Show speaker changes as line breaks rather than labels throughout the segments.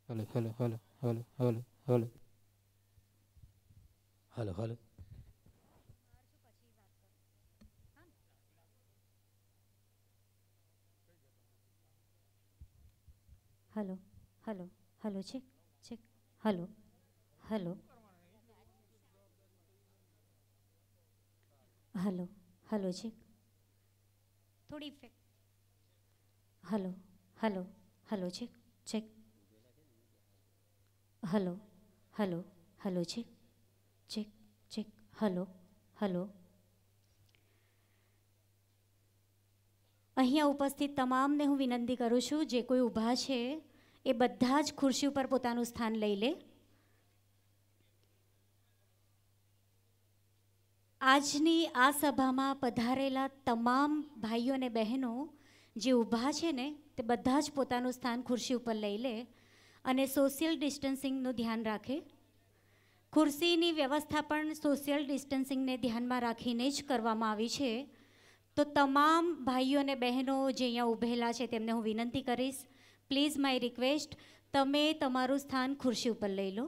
Hello hello hello hello hello hello hello hello.
Hello hello hello check check hello hello hello hello check થોડી effect hello hello hello check check hello hello hello check check check hello hello. અહીંયા ઉપસ્થિત તમામને હું વિનંતી કરું છું જે કોઈ ઊભા છે એ બધા જ ખુરશી ઉપર પોતાનું સ્થાન લઈ લે. આજની આ સભામાં પધારેલા તમામ ભાઈઓ અને બહેનો જે ઊભા છે ને તે બધા જ પોતાનું સ્થાન ખુરશી ઉપર લઈ લે અને સોશિયલ ડિસ્ટન્સિંગનું ધ્યાન રાખે. ખુરશીની વ્યવસ્થા પણ સોશિયલ ડિસ્ટન્સિંગને ધ્યાનમાં રાખીને જ કરવામાં આવી છે. તો તમામ ભાઈઓ અને બહેનો જે અહીંયા ઊભેલા છે તેમને હું વિનંતી કરીશ, પ્લીઝ માય રિક્વેસ્ટ, તમે તમારું સ્થાન ખુરશી ઉપર લઈ લો.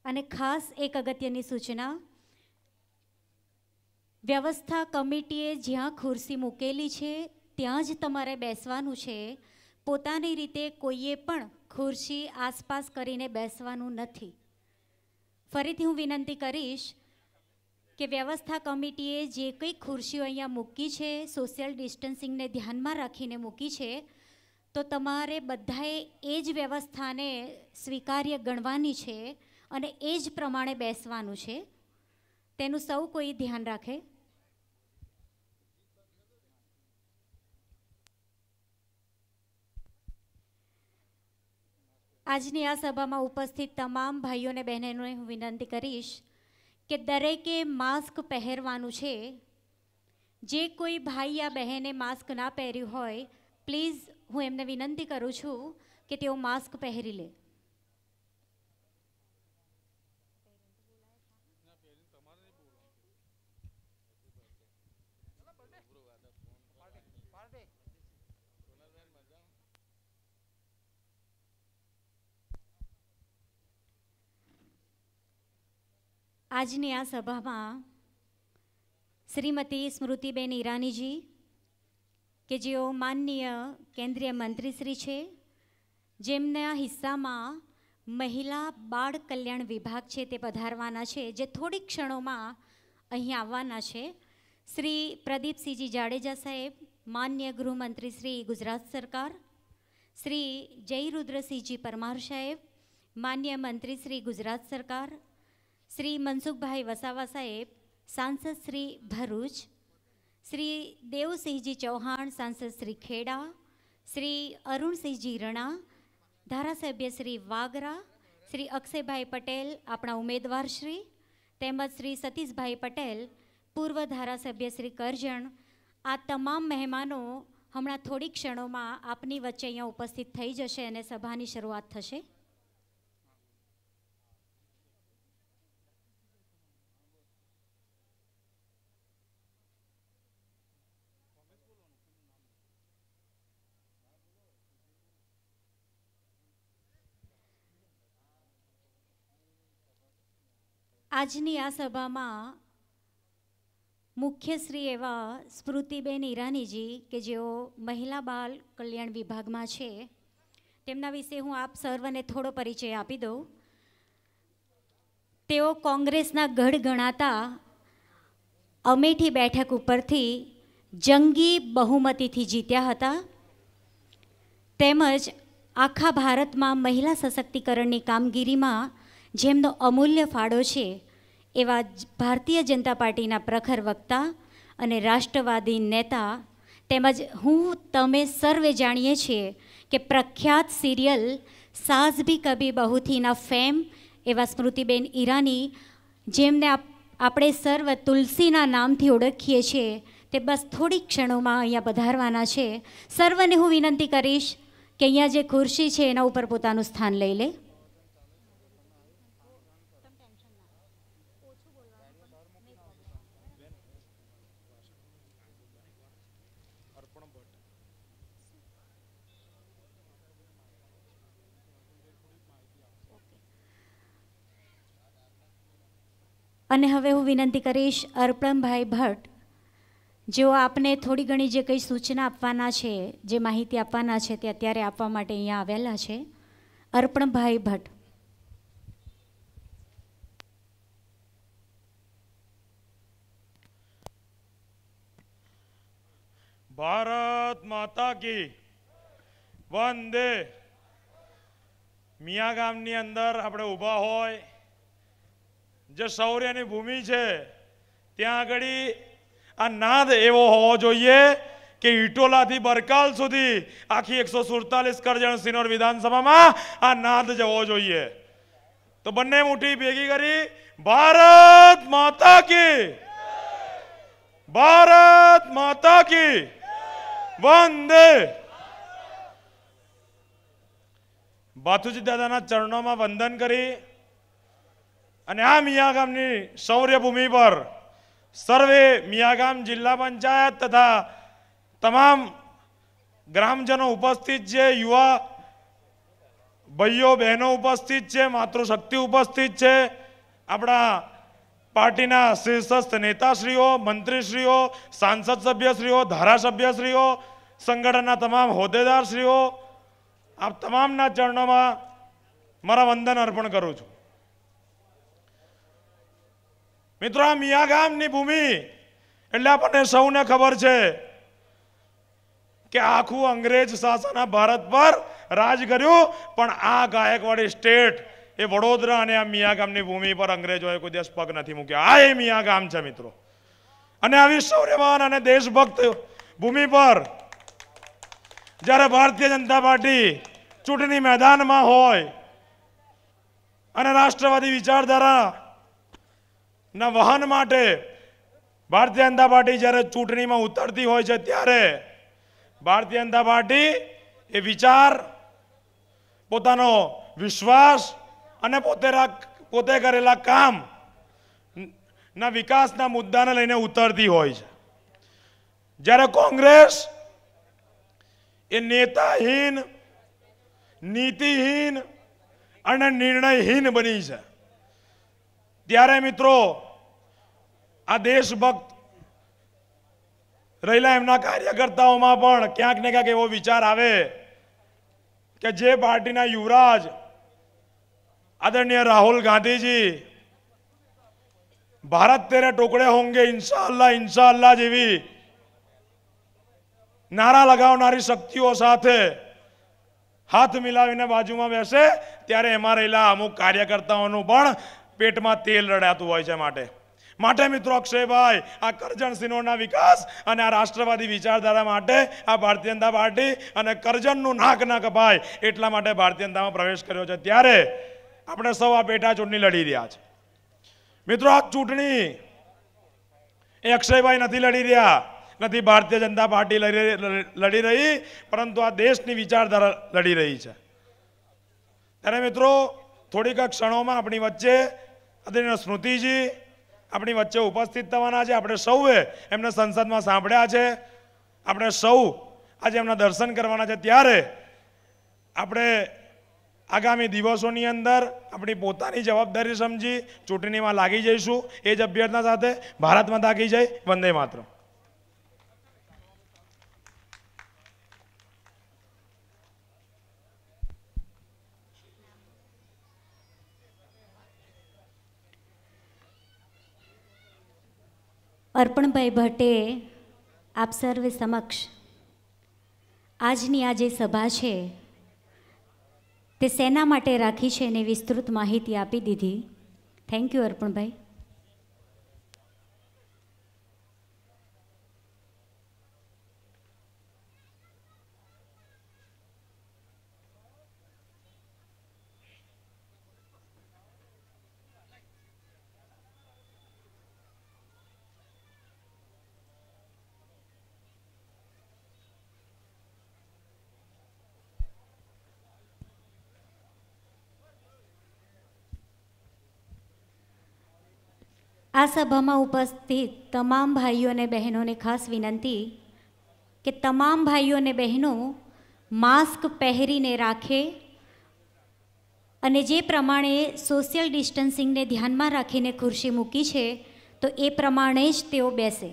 અને ખાસ એક અગત્યની સૂચના, વ્યવસ્થા કમિટીએ જ્યાં ખુરશી મૂકેલી છે ત્યાં જ તમારે બેસવાનું છે. પોતાની રીતે કોઈએ પણ ખુરશી આસપાસ કરીને બેસવાનું નથી. ફરીથી હું વિનંતી કરીશ કે વ્યવસ્થા કમિટીએ જે કંઈ ખુરશીઓ અહીંયા મૂકી છે સોશિયલ ડિસ્ટન્સિંગને ધ્યાનમાં રાખીને મૂકી છે, તો તમારે બધાએ એ જ વ્યવસ્થાને સ્વીકાર્ય ગણવાની છે અને એ જ પ્રમાણે બેસવાનું છે. તેનું સૌ કોઈ ધ્યાન રાખે. આજની આ સભામાં ઉપસ્થિત તમામ ભાઈઓ અને બહેનોને હું વિનંતી કરીશ કે દરેકે માસ્ક પહેરવાનું છે. જે કોઈ ભાઈ યા બહેને માસ્ક ના પહેર્યું હોય, પ્લીઝ હું એમને વિનંતી કરું છું કે તેઓ માસ્ક પહેરી લે. આજની આ સભામાં શ્રીમતી સ્મૃતિબેન ઈરાનીજી કે જેઓ માનનીય કેન્દ્રીય મંત્રીશ્રી છે, જેમના હિસ્સામાં મહિલા બાળ કલ્યાણ વિભાગ છે તે પધારવાના છે, જે થોડીક ક્ષણોમાં અહીં આવવાના છે. શ્રી પ્રદીપસિંહજી જાડેજા સાહેબ, માન્ય ગૃહમંત્રી શ્રી ગુજરાત સરકાર, શ્રી જયરુદ્રસિંહજી પરમાર સાહેબ, માન્ય મંત્રી શ્રી ગુજરાત સરકાર, શ્રી મનસુખભાઈ વસાવા સાહેબ, સાંસદ શ્રી ભરૂચ, શ્રી દેવસિંહજી ચૌહાણ, સાંસદ શ્રી ખેડા, શ્રી અરુણસિંહજી રણા, ધારાસભ્ય શ્રી વાગરા, શ્રી અક્ષયભાઈ પટેલ આપણા ઉમેદવાર શ્રી, તેમજ શ્રી સતીશભાઈ પટેલ પૂર્વ ધારાસભ્ય શ્રી કરજણ, આ તમામ મહેમાનો હમણાં થોડી ક્ષણોમાં આપની વચ્ચે અહીંયા ઉપસ્થિત થઈ જશે અને સભાની શરૂઆત થશે. આજની આ સભામાં મુખ્યશ્રી એવા સ્મૃતિબેન ઈરાનીજી કે જેઓ મહિલા બાળ કલ્યાણ વિભાગમાં છે, તેમના વિશે હું આપ સર્વને થોડો પરિચય આપી દઉં. તેઓ કોંગ્રેસના ગઢ ગણાતા અમેઠી બેઠક ઉપરથી જંગી બહુમતીથી જીત્યા હતા. તેમજ આખા ભારતમાં મહિલા સશક્તિકરણની કામગીરીમાં જેમનો અમૂલ્ય ફાળો છે એવા ભારતીય જનતા પાર્ટીના પ્રખર વક્તા અને રાષ્ટ્રવાદી નેતા, તેમજ હું તમે સર્વે જાણીએ છીએ કે પ્રખ્યાત સિરિયલ સાસ ભી કભી બહુ થીના ફેમ એવા સ્મૃતિબેન ઈરાની, જેમને આપણે સર્વ તુલસીના નામથી ઓળખીએ છીએ, તે બસ થોડીક ક્ષણોમાં અહીંયા પધારવાના છે. સર્વને હું વિનંતી કરીશ કે અહીંયા જે ખુરશી છે એના ઉપર પોતાનું સ્થાન લઈ લે. અને હવે હું વિનંતી કરીશ અર્પણભાઈ ભટ્ટ, જેઓ આપને થોડી ઘણી જે કંઈ સૂચના આપવાના છે, જે માહિતી આપવાના છે તે અત્યારે આપવા માટે અહીંયા આવેલા છે. અર્પણભાઈ ભટ્ટ.
ભારત માતા કી વંદે. મિયા ગામની અંદર આપણે ઊભા હોય, જે શૌર્યની ભૂમિ છે, ત્યાં આગળ આ નાદ એવો હોવો જોઈએ કે ઇટોલાથી બરકાલ સુધી આખી 147 કરજણ સિનોર વિધાનસભામાં આ નાદ જવો જોઈએ. તો બંને મુઠ્ઠી ભેગી કરી ભારત માતા કી, ભારત માતા કી વંદે. બાથુજી દાદાના ચરણોમાં વંદન કરી અને આ મિયા ગામની શૌર્ય ભૂમિ પર સર્વે મિયાગામ જિલ્લા પંચાયત તથા તમામ ગ્રામજનો ઉપસ્થિત છે, યુવા ભાઈઓ બહેનો ઉપસ્થિત છે, માતૃશક્તિ ઉપસ્થિત છે, આપણા પાર્ટીના શીર્ષસ્થ નેતાશ્રીઓ, મંત્રીશ્રીઓ, સાંસદ સભ્યશ્રીઓ, ધારાસભ્યશ્રીઓ, સંગઠનના તમામ હોદ્દેદારશ્રીઓ, આપ તમામના ચરણોમાં મારા વંદન અર્પણ કરું છું. મિત્રો, આ મિયા ગામની ભૂમિ એટલે આપણને સૌને ખબર છે કે આખું અંગ્રેજ શાસન ભારત પર રાજ કર્યું, પણ આ ગાયકવાડી સ્ટેટ એ વડોદરા અને આ મિયા ગામની ભૂમિ પર અંગ્રેજોએ કોઈ દિવસ પગ નથી મૂક્યા. આ એ મિયા ગામ છે મિત્રો. અને આવી શૌર્યવાન અને દેશભક્ત ભૂમિ પર જ્યારે ભારતીય જનતા પાર્ટી ચૂંટણી મેદાનમાં હોય અને રાષ્ટ્રવાદી વિચારધારા ના વહન માટે ભારતીય જનતા પાર્ટી જ્યારે ચૂંટણીમાં ઉતરતી હોય છે, ત્યારે ભારતીય જનતા પાર્ટી એ વિચાર, પોતાનો વિશ્વાસ અને પોતે કરેલા કામ ના વિકાસના મુદ્દાને લઈને ઉતરતી હોય છે. જ્યારે કોંગ્રેસ એ નેતાહીન, નીતિહીન અને નિર્ણયહીન બની છે, ત્યારે મિત્રો આ દેશભક્ત રહેલા એમના કાર્યકર્તાઓમાં પણ ક્યાંક ને ક્યાંક એવો વિચાર આવે કે જે પાર્ટીના યુવરાજ आदरणीय राहुल गांधी जी भारत तेरे टुकड़े होंगे इंशाअल्लाह इंशाअल्लाह जेवी नारा लगावनारी शक्तिओ साथे हाथ मिलावीने बाजूमां बेसे त्यारे एमां रहेला अमुक कार्यकर्ताओनुं पण पेटमां तेल रड़ातुं होय छे. માટે મિત્રો અક્ષયભાઈ, આ કરજણ સિનોરના વિકાસ અને આ રાષ્ટ્રવાદી વિચારધારા માટે આ ભારતીય જનતા પાર્ટી અને કરજણનું નાક ના કપાય એટલા માટે ભારતીય જનતામાં પ્રવેશ કર્યો છે. ત્યારે આપણે સૌ આ પેટા ચૂંટણી લડી રહ્યા છે. મિત્રો, આ ચૂંટણી એ અક્ષયભાઈ નથી લડી રહ્યા, નથી ભારતીય જનતા પાર્ટી લડી રહી, પરંતુ આ દેશની વિચારધારા લડી રહી છે. ત્યારે મિત્રો, થોડીક ક્ષણોમાં આપણી વચ્ચે આદરણીય સ્મૃતિજી આપણી વચ્ચે ઉપસ્થિત થવાના છે. આપણે સૌએ એમને સંસદમાં સાંભળ્યા છે, આપણે સૌ આજે એમના દર્શન કરવાના છે. ત્યારે આપણે આગામી દિવસોની અંદર આપણી પોતાની જવાબદારી સમજી ચૂંટણીમાં લાગી જઈશું. એ જ અભ્યર્થના સાથે ભારત માતા કી જય, વંદે માતરમ.
અર્પણભાઈ ભટ્ટે આપ સર્વે સમક્ષ આજની આ જે સભા છે તે શેના માટે રાખી છે એની વિસ્તૃત માહિતી આપી દીધી. થેન્ક યુ અર્પણભાઈ. આ સભામાં ઉપસ્થિત તમામ ભાઈઓ અને બહેનોને ખાસ વિનંતી કે તમામ ભાઈઓ અને બહેનો માસ્ક પહેરીને રાખે અને જે પ્રમાણે સોશિયલ ડિસ્ટન્સિંગને ધ્યાનમાં રાખીને ખુરશી મૂકી છે તો એ પ્રમાણે જ તેઓ બેસે.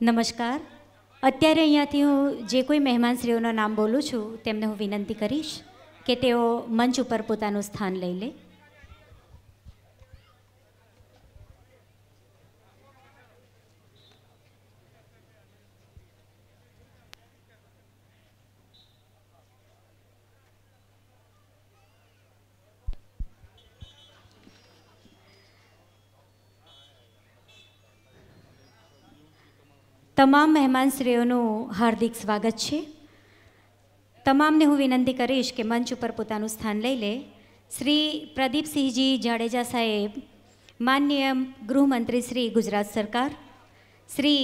નમસ્કાર. અત્યારે અહીંયાથી હું જે કોઈ મહેમાનશ્રીઓના નામ બોલું છું તેમને હું વિનંતી કરીશ કે તેઓ મંચ ઉપર પોતાનું સ્થાન લઈ લે. તમામ મહેમાનશ્રીઓનું હાર્દિક સ્વાગત છે. તમામને હું વિનંતી કરીશ કે મંચ ઉપર પોતાનું સ્થાન લઈ લે. શ્રી પ્રદીપસિંહજી જાડેજા સાહેબ, માનનીય ગૃહમંત્રી શ્રી ગુજરાત સરકાર, શ્રી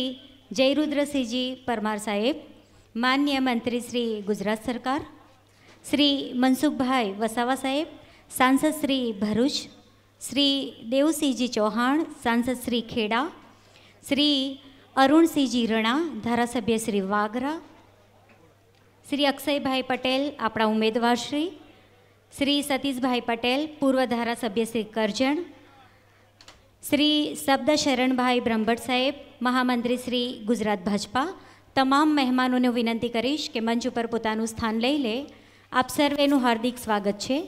જયરુદ્રસિંહજી પરમાર સાહેબ, માનનીય મંત્રી શ્રી ગુજરાત સરકાર, શ્રી મનસુખભાઈ વસાવા સાહેબ, સાંસદ શ્રી ભરૂચ, શ્રી દેવસિંહજી ચૌહાણ, સાંસદ શ્રી ખેડા, શ્રી અરુણસિંહજી રણા, ધારાસભ્ય શ્રી વાગરા, શ્રી અક્ષયભાઈ પટેલ આપણા ઉમેદવારશ્રી, શ્રી સતીશભાઈ પટેલ પૂર્વ ધારાસભ્ય શ્રી કરજણ, શ્રી શબ્દશરણભાઈ બ્રહ્મભટ્ટ સાહેબ, મહામંત્રી શ્રી ગુજરાત ભાજપા. તમામ મહેમાનોને વિનંતી કરીશ કે મંચ ઉપર પોતાનું સ્થાન લઈ લે. આપ સર્વેનું હાર્દિક સ્વાગત છે.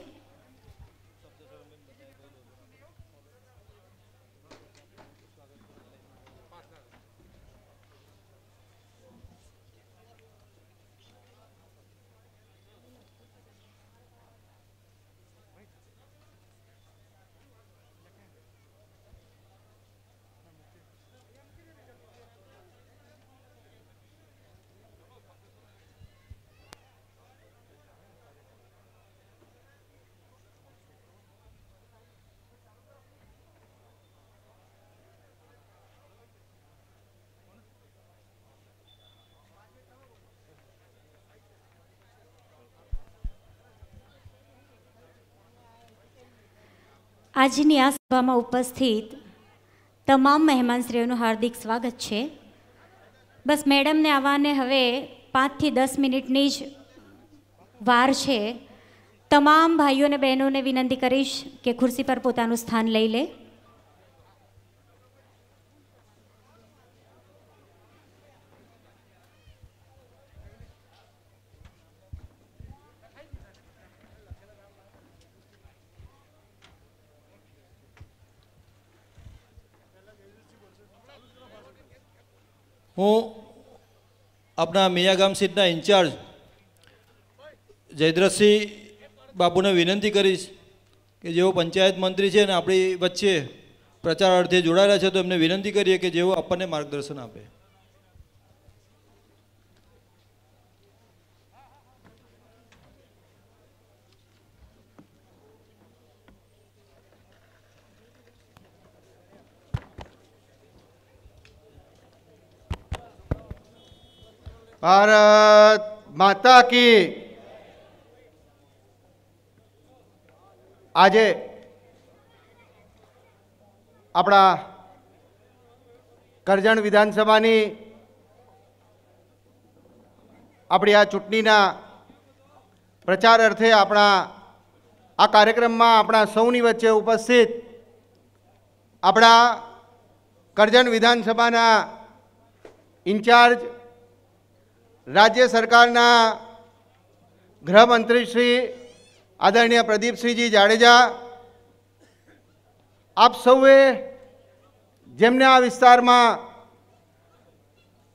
આજની આ સભામાં ઉપસ્થિત તમામ મહેમાનશ્રીઓનું હાર્દિક સ્વાગત છે. બસ મેડમને આવવાને હવે 5 થી 10 મિનિટની જ વાર છે. તમામ ભાઈઓ અને બહેનોને વિનંતી કરીશ કે ખુરશી પર પોતાનું સ્થાન લઈ લે.
હું આપણા મિયાગામ સીટના ઇન્ચાર્જ જયદ્રથસિંહ બાબુને વિનંતી કરીશ કે જેઓ પંચાયત મંત્રી છે અને આપણી વચ્ચે પ્રચાર અર્થે જોડાયેલા છે, તો એમને વિનંતી કરીએ કે જેઓ આપણને માર્ગદર્શન આપે.
ભારત માતા કી. આજે આપણા કરજણ વિધાનસભાની આપણી આ ચૂંટણીના પ્રચાર અર્થે આપણા આ કાર્યક્રમમાં આપણા સૌની વચ્ચે ઉપસ્થિત આપણા કરજણ વિધાનસભાના ઇન્ચાર્જ, રાજ્ય સરકારના ગૃહમંત્રી શ્રી આદરણીય પ્રદીપસિંહજી જાડેજા, આપ સૌએ જેમને આ વિસ્તારમાં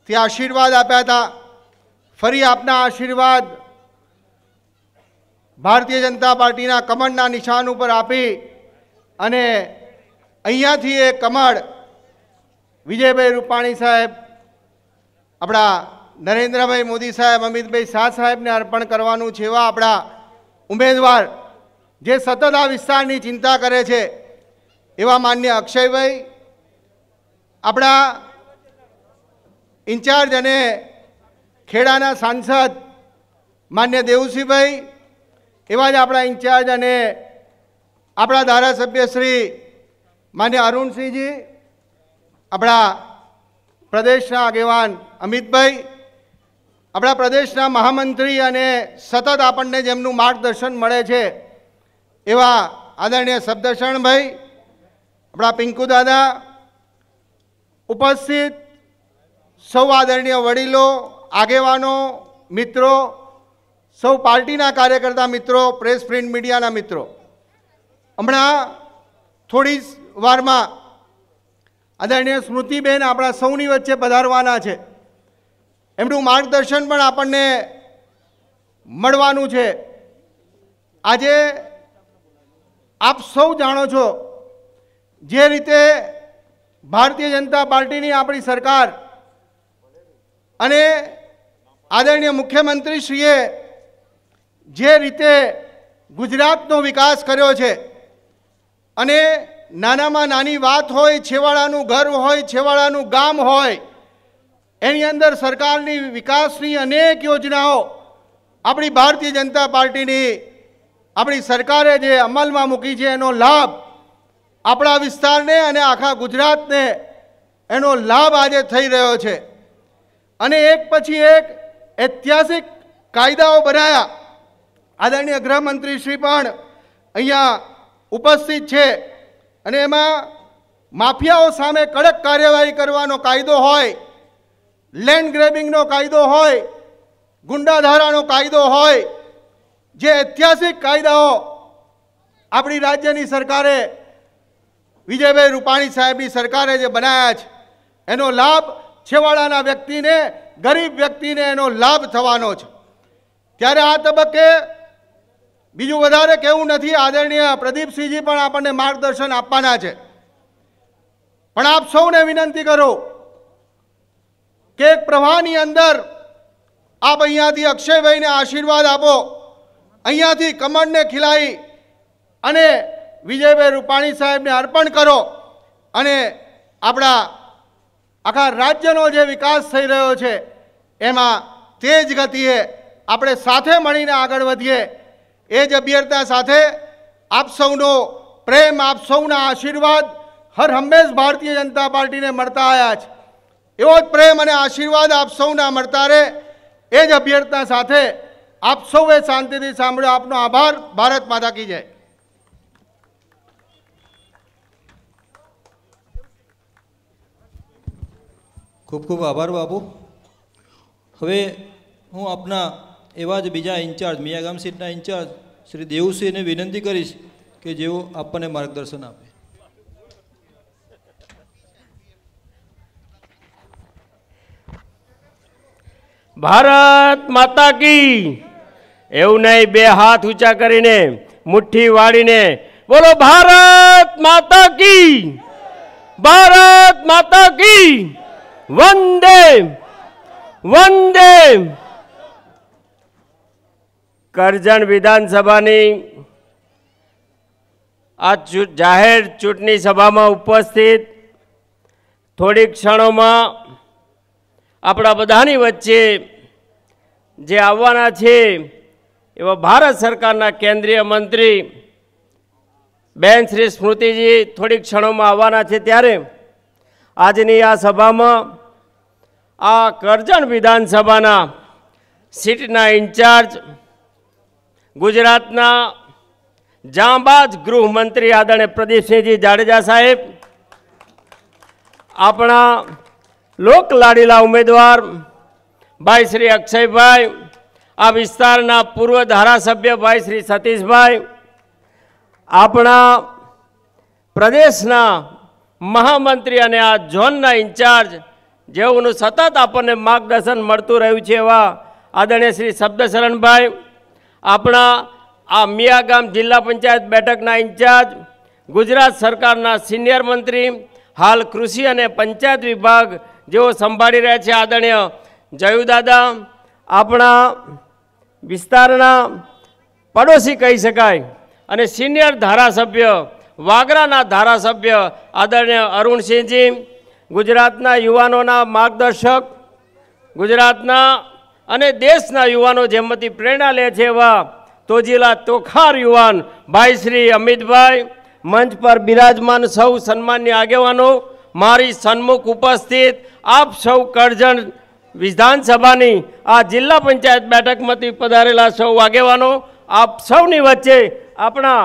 ત્યાં આશીર્વાદ આપ્યા હતા, ફરી આપના આશીર્વાદ ભારતીય જનતા પાર્ટીના કમળના નિશાન ઉપર આપી અને અહીંયાથી એ કમળ વિજયભાઈ રૂપાણી સાહેબ, આપણા નરેન્દ્રભાઈ મોદી સાહેબ, અમિતભાઈ શાહ સાહેબને અર્પણ કરવાનું છે. એવા આપણા ઉમેદવાર જે સતત આ વિસ્તારની ચિંતા કરે છે એવા માન્ય અક્ષયભાઈ, આપણા ઇન્ચાર્જ અને ખેડાના સાંસદ માન્ય દેવસિંહભાઈ, એવા જ આપણા ઇન્ચાર્જ અને આપણા ધારાસભ્ય શ્રી માન્ય અરુણસિંહજી, આપણા પ્રદેશના આગેવાન અમિતભાઈ, આપણા પ્રદેશના મહામંત્રી અને સતત આપણને જેમનું માર્ગદર્શન મળે છે એવા આદરણીય શબ્દશરણભાઈ, આપણા પિંકુ દાદા, ઉપસ્થિત સૌ આદરણીય વડીલો, આગેવાનો, મિત્રો, સૌ પાર્ટીના કાર્યકર્તા મિત્રો, પ્રેસ પ્રિન્ટ મીડિયાના મિત્રો, હમણાં થોડી વારમાં આદરણીય સ્મૃતિબેન આપણા સૌની વચ્ચે પધારવાના છે. એમનું માર્ગદર્શન પણ આપણને મળવાનું છે. આજે આપ સૌ જાણો છો જે રીતે ભારતીય જનતા પાર્ટીની આપણી સરકાર અને આદરણીય મુખ્યમંત્રીશ્રીએ જે રીતે ગુજરાતનો વિકાસ કર્યો છે અને નાનામાં નાની વાત હોય, છેવાડાનું ઘર હોય, છેવાડાનું ગામ હોય, એની અંદર સરકારની વિકાસની અનેક યોજનાઓ આપણી ભારતીય જનતા પાર્ટીની આપણી સરકારે જે અમલમાં મૂકી છે એનો લાભ આપણા વિસ્તારને અને આખા ગુજરાતને એનો લાભ આજે થઈ રહ્યો છે. અને એક પછી એક ઐતિહાસિક કાયદાઓ બનાવ્યા. આદરણીય ગૃહમંત્રી શ્રી પણ અહીંયા ઉપસ્થિત છે અને એમાં માફિયાઓ સામે કડક કાર્યવાહી કરવાનો કાયદો હોય, લેન્ડ ગ્રેબિંગનો કાયદો હોય, ગુંડાધારાનો કાયદો હોય, જે ઐતિહાસિક કાયદાઓ આપણી રાજ્યની સરકારે વિજયભાઈ રૂપાણી સાહેબની સરકારે જે બનાવ્યા છે એનો લાભ છેવાડાના વ્યક્તિને, ગરીબ વ્યક્તિને એનો લાભ થવાનો છે. ત્યારે આ તબક્કે બીજું વધારે કહેવું નથી. આદરણીય પ્રદીપસિંહજી પણ આપણને માર્ગદર્શન આપવાના છે. પણ આપ સૌને વિનંતી કરો કે એક પ્રવાહની અંદર આપ અહીંયાથી અક્ષયભાઈને આશીર્વાદ આપો, અહીંયાથી કમળને ખીલાવી અને વિજયભાઈ રૂપાણી સાહેબને અર્પણ કરો અને આપણા આખા રાજ્યનો જે વિકાસ થઈ રહ્યો છે એમાં તેજ ગતિએ આપણે સાથે મળીને આગળ વધીએ. એ જ અભ્યર્થના સાથે આપ સૌનો પ્રેમ, આપ સૌના આશીર્વાદ હર હંમેશ ભારતીય જનતા પાર્ટીને મળતા આવ્યા છે. એવો જ પ્રેમ અને આશીર્વાદ આપ સૌના મળતા રહે એ જ અભ્યર્થના સાથે આપ સૌએ શાંતિથી સાંભળ્યો. આપનો આભાર. ભારત માતા કી જય.
ખૂબ ખૂબ આભાર બાપુ. હવે હું આપના એવા જ બીજા ઇન્ચાર્જ, મિયાગામ સીટના ઇન્ચાર્જ શ્રી દેવુસિંહને વિનંતી કરીશ કે જેઓ આપણને માર્ગદર્શન આપે.
ભારત માતા કી. એવું નહીં, બે હાથ ઊંચા કરીને મુઠ્ઠી વાળીને બોલો ભારત માતા કી, ભારત માતા કી. વંદે વંદે. કરજણ વિધાનસભાની આ જાહેર ચૂંટણી સભામાં ઉપસ્થિત થોડીક ક્ષણોમાં આપણા બધાની વચ્ચે જે આવવાના છે એવા ભારત સરકારના કેન્દ્રીય મંત્રી બેન શ્રી સ્મૃતિજી થોડીક ક્ષણોમાં આવવાના છે. ત્યારે આજની આ સભામાં આ કરજણ વિધાનસભાના સીટના ઇન્ચાર્જ, ગુજરાતના જાંબાજ ગૃહમંત્રી આદરણીય પ્રદીપસિંહજી જાડેજા સાહેબ, આપણા લોકલાડીલા ઉમેદવાર ભાઈ શ્રી અક્ષયભાઈ, આ વિસ્તારના પૂર્વ ધારાસભ્ય ભાઈ શ્રી સતીશભાઈ, આપણા પ્રદેશના મહામંત્રી અને આ ઝોનના ઇન્ચાર્જ જેઓનું સતત આપણને માર્ગદર્શન મળતું રહ્યું છે એવા આદરણીય શ્રી શબ્દશરણભાઈ, આપણા આ મિયાગામ જિલ્લા પંચાયત બેઠકના ઇન્ચાર્જ, ગુજરાત સરકારના સિનિયર મંત્રી, હાલ કૃષિ અને પંચાયત વિભાગ જેઓ સંભાળી રહ્યા છે આદરણીય જયુદાદા, આપણા વિસ્તારના પડોશી કહી શકાય અને સિનિયર ધારાસભ્ય વાગરાના ધારાસભ્ય આદરણીય અરુણસિંહજી, ગુજરાતના યુવાનોના માર્ગદર્શક, ગુજરાતના અને દેશના યુવાનો જેમાંથી પ્રેરણા લે છે એવા તોજીલા તોખાર યુવાન ભાઈ શ્રી અમિતભાઈ, મંચ પર બિરાજમાન સૌ સન્માનની આગેવાનો, મારી સન્મુખ ઉપસ્થિત આપ સૌ કરજણ વિધાનસભાની આ જિલ્લા પંચાયત બેઠકમાંથી પધારેલા સૌ આગેવાનો, આપ સૌની વચ્ચે આપણા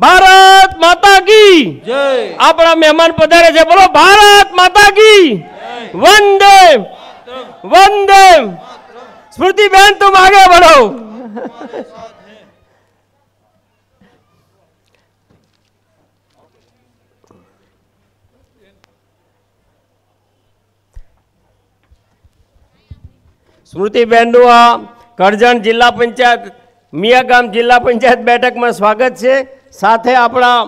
ભારત માતા કી
જય.
આપણા મહેમાન પધારે છે, બોલો ભારત માતા કી વંદે વંદે. સ્મૃતિબેન તુમ આગે बढ़ो. સ્મૃતિબેનનું આ કરજણ જિલ્લા પંચાયત મિયાગામ જિલ્લા પંચાયત બેઠકમાં સ્વાગત છે. સાથે આપણા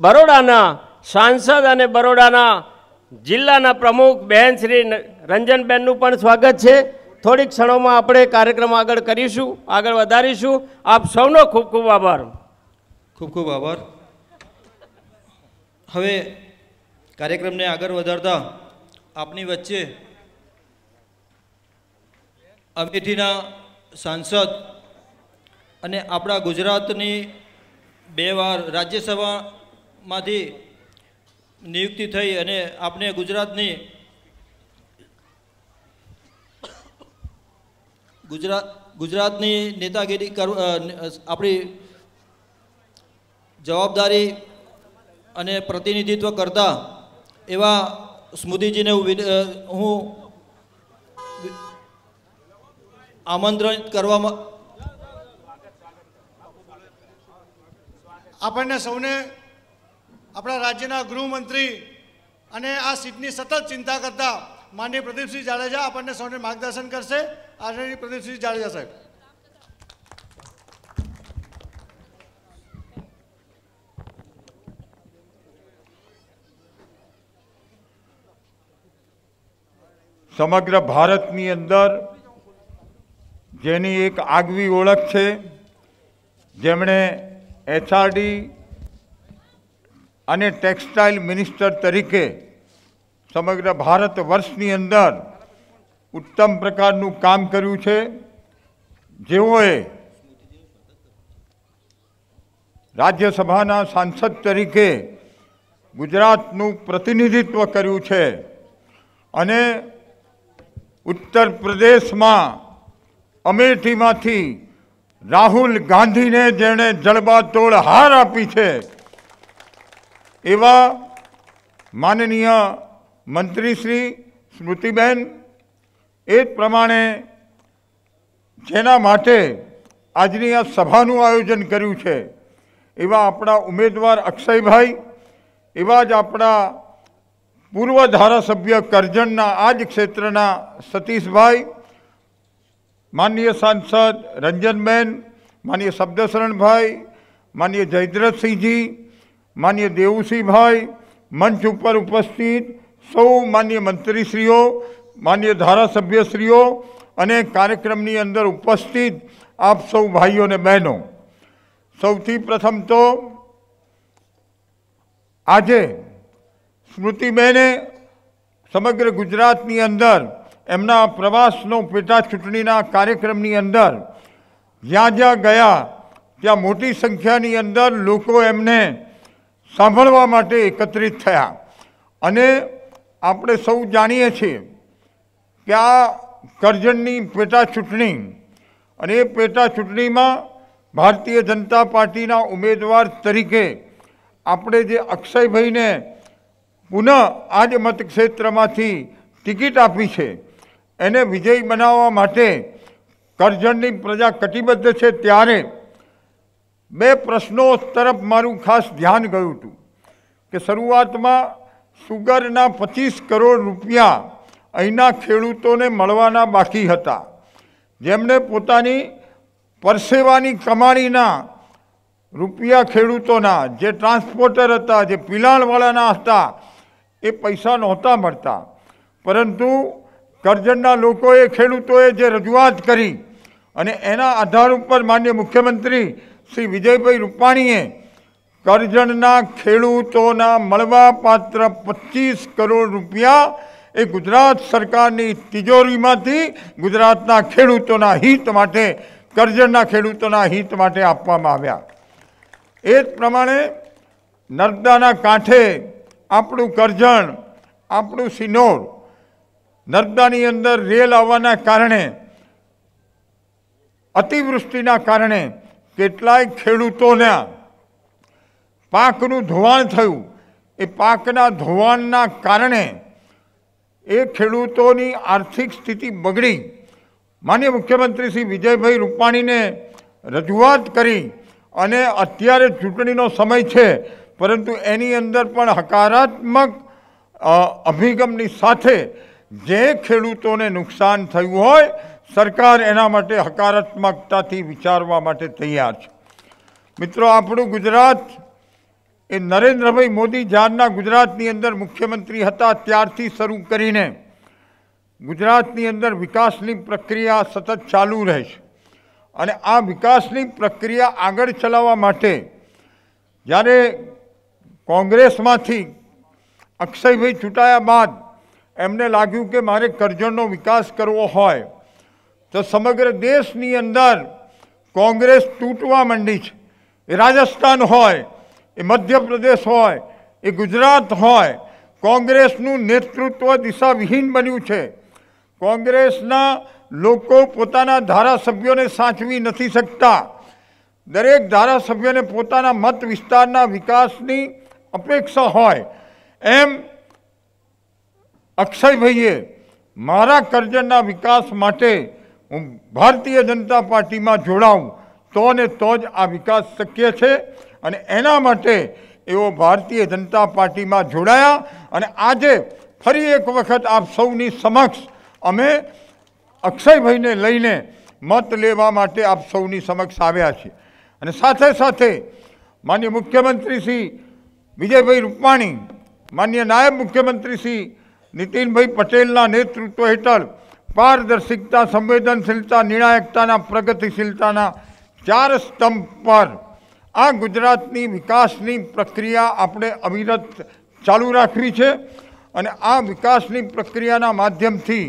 બરોડાના સાંસદ અને બરોડાના જિલ્લાના પ્રમુખ બહેન શ્રી રંજનબેનનું પણ સ્વાગત છે. થોડીક ક્ષણોમાં આપણે કાર્યક્રમ આગળ કરીશું, આગળ વધારીશું. આપ સૌનો ખૂબ ખૂબ આભાર.
ખૂબ ખૂબ આભાર. હવે કાર્યક્રમને આગળ વધારતા આપની વચ્ચે અમેઠીના સાંસદ અને આપણા ગુજરાતની 2 વાર રાજ્યસભામાંથી નિયુક્તિ થઈ અને આપણે ગુજરાતની નેતાગીરી આપણી જવાબદારી અને પ્રતિનિધિત્વ કરતા એવા સ્મૃતિજીને હું આમંત્રણ કરવામાં
આપણને સૌને આપણા રાજ્યના ગૃહમંત્રી અને આ સીટની સતત ચિંતા કરતા માનનીય પ્રદીપસિંહ જાડેજા આપણને સૌને માર્ગદર્શન કરશે. આદરણીય પ્રદીપસિંહ જાડેજા સાહેબ.
સમગ્ર ભારતની અંદર જેની એક આગવી ઓળખ છે, જેમણે એચઆરડી અને ટેક્સટાઇલ મિનિસ્ટર તરીકે સમગ્ર ભારત વર્ષની અંદર ઉત્તમ પ્રકારનું કામ કર્યું છે, જેઓએ રાજ્યસભાના સાંસદ તરીકે ગુજરાતનું પ્રતિનિધિત્વ કર્યું છે અને ઉત્તર પ્રદેશમાં અમેઠીમાંથી રાહુલ ગાંધીને જેણે જડબાતોડ હાર આપી છે એવા માનનીય મંત્રી શ્રી સ્મૃતિબેન, એ જ પ્રમાણે જેના માટે આજની આ સભાનું આયોજન કર્યું છે એવા આપણા ઉમેદવાર અક્ષયભાઈ, એવા જ આપણા પૂર્વ ધારાસભ્ય કરજણના આ જ ક્ષેત્રના સતીશભાઈ, માનનીય સાંસદ રંજનબેન, માનનીય શબ્દશરણભાઈ, માનનીય જયદ્રથસિંહજી, માનનીય દેવુસિંહભાઈ, મંચ ઉપર ઉપસ્થિત સૌ માનનીય મંત્રીશ્રીઓ, માનનીય ધારાસભ્યશ્રીઓ અને કાર્યક્રમની અંદર ઉપસ્થિત આપ સૌ ભાઈઓ અને બહેનો, સૌથી પ્રથમ તો આજે સ્મૃતિબેને સમગ્ર ગુજરાતની અંદર એમના પ્રવાસનો પેટા ચૂંટણીના કાર્યક્રમની અંદર જ્યાં જ્યાં ગયા ત્યાં મોટી સંખ્યાની અંદર લોકો એમને સાંભળવા માટે એકત્રિત થયા અને આપણે સૌ જાણીએ છીએ કે આ કરજણની પેટા ચૂંટણી અને એ પેટા ચૂંટણીમાં ભારતીય જનતા પાર્ટીના ઉમેદવાર તરીકે આપણે જે અક્ષયભાઈને પુનઃ આ જ મતક્ષેત્રમાંથી ટિકિટ આપી છે એને વિજયી બનાવવા માટે કરજણની પ્રજા કટિબદ્ધ છે. ત્યારે 2 પ્રશ્નો તરફ મારું ખાસ ધ્યાન ગયું હતું કે શરૂઆતમાં સુગરના 25 કરોડ રૂપિયા અહીંના ખેડૂતોને મળવાના બાકી હતા, જેમણે પોતાની પરસેવાની કમાણીના રૂપિયા ખેડૂતોના, જે ટ્રાન્સપોર્ટર હતા, જે પિલાણવાળાના હતા, એ પૈસા નહોતા મળતા. પરંતુ કરજણના લોકોએ, ખેડૂતોએ જે રજૂઆત કરી અને એના આધાર ઉપર માન્ય મુખ્યમંત્રી શ્રી વિજયભાઈ રૂપાણીએ કરજણના ખેડૂતોના મળવાપાત્ર 25 કરોડ રૂપિયા એ ગુજરાત સરકારની તિજોરીમાંથી ગુજરાતના ખેડૂતોના હિત માટે, કરજણના ખેડૂતોના હિત માટે આપવામાં આવ્યા. એ જ પ્રમાણે નર્મદાના કાંઠે આપણું કરજણ, આપણું સિનોર, નર્મદાની અંદર રેલ આવવાના કારણે, અતિવૃષ્ટિના કારણે કેટલાય ખેડૂતોના પાકનું ધોવાણ થયું. એ પાકના ધોવાણના કારણે એ ખેડૂતોની આર્થિક સ્થિતિ બગડી. માનનીય મુખ્યમંત્રી શ્રી વિજયભાઈ રૂપાણીને રજૂઆત કરી અને અત્યારે ચૂંટણીનો સમય છે, પરંતુ એની અંદર પણ હકારાત્મક અભિગમની સાથે જે ખેડૂતોને નુકસાન થયું હોય, સરકાર એના માટે હકારાત્મકતાથી વિચારવા માટે તૈયાર છે. મિત્રો, આપણું ગુજરાત એ નરેન્દ્રભાઈ મોદી જ્યારના ગુજરાતની અંદર મુખ્યમંત્રી હતા ત્યારથી શરૂ કરીને ગુજરાતની અંદર વિકાસની પ્રક્રિયા સતત ચાલુ રહે છે. અને આ વિકાસની પ્રક્રિયા આગળ ચલાવવા માટે જ્યારે કોંગ્રેસમાંથી અક્ષયભાઈ ચૂંટાયા બાદ એમને લાગ્યું કે મારે કરજણનો વિકાસ કરવો હોય તો સમગ્ર દેશની અંદર કોંગ્રેસ તૂટવા માંડી છે. એ રાજસ્થાન હોય, એ મધ્યપ્રદેશ હોય, એ ગુજરાત હોય, કોંગ્રેસનું નેતૃત્વ દિશાવિહીન બન્યું છે. કોંગ્રેસના લોકો પોતાના ધારાસભ્યોને સાચવી નથી શકતા. દરેક ધારાસભ્યોને પોતાના મત વિસ્તારના વિકાસની અપેક્ષા હોય. એમ અક્ષયભાઈએ મારા કરજણના વિકાસ માટે હું ભારતીય જનતા પાર્ટીમાં જોડાઉં તો ને તો જ આ વિકાસ શક્ય છે. અને એના માટે એઓ ભારતીય જનતા પાર્ટીમાં જોડાયા. અને આજે ફરી એક વખત આપ સૌની સમક્ષ અમે અક્ષયભાઈને લઈને મત લેવા માટે આપ સૌની સમક્ષ આવ્યા છીએ. અને સાથે સાથે માનનીય મુખ્યમંત્રી શ્રી વિજયભાઈ રૂપાણી, માનનીય નાયબ મુખ્યમંત્રી શ્રી નીતિનભાઈ પટેલના નેતૃત્વ હેઠળ પારદર્શિકતા, સંવેદનશીલતા, નિર્ણાયકતાના, પ્રગતિશીલતાના 4 સ્તંભ પર આ ગુજરાતની વિકાસની પ્રક્રિયા આપણે અવિરત ચાલુ રાખવી છે. અને આ વિકાસની પ્રક્રિયાના માધ્યમથી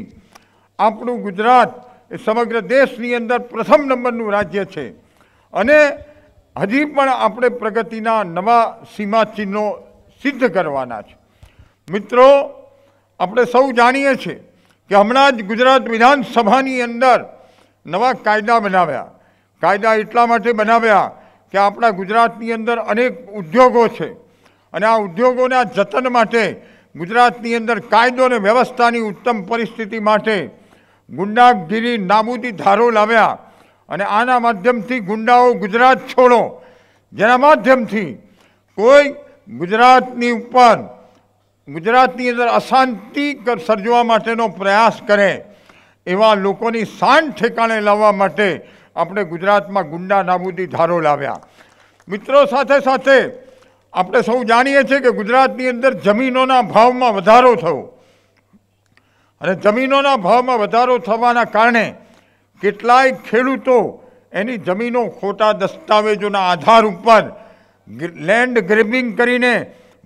આપણું ગુજરાત એ સમગ્ર દેશની અંદર પ્રથમ નંબરનું રાજ્ય છે. અને હજી પણ આપણે પ્રગતિના નવા સીમાચિહ્નો સિદ્ધ કરવાના છે. મિત્રો, આપણે સૌ જાણીએ છીએ કે હમણાં જ ગુજરાત વિધાનસભાની અંદર નવા કાયદા બનાવ્યા. કાયદા એટલા માટે બનાવ્યા કે આપણા ગુજરાતની અંદર અનેક ઉદ્યોગો છે અને આ ઉદ્યોગોના જતન માટે ગુજરાતની અંદર કાયદો અને વ્યવસ્થાની ઉત્તમ પરિસ્થિતિ માટે ગુંડાગીરી નાબૂદી ધારો લાવ્યા. અને આના માધ્યમથી ગુંડાઓ ગુજરાત છોડો, જેના માધ્યમથી કોઈ ગુજરાતની ઉપર, ગુજરાતની અંદર અશાંતિ સર્જવા માટેનો પ્રયાસ કરે એવા લોકોની શાન ઠેકાણે લાવવા માટે આપણે ગુજરાતમાં ગુંડા નાબૂદી ધારો લાવ્યા. મિત્રો, સાથે સાથે આપણે સૌ જાણીએ છીએ કે ગુજરાતની અંદર જમીનોના ભાવમાં વધારો થયો. અને જમીનોના ભાવમાં વધારો થવાના કારણે કેટલાય ખેડૂતો એની જમીનો ખોટા દસ્તાવેજોના આધાર ઉપર લેન્ડ ગ્રેબિંગ કરીને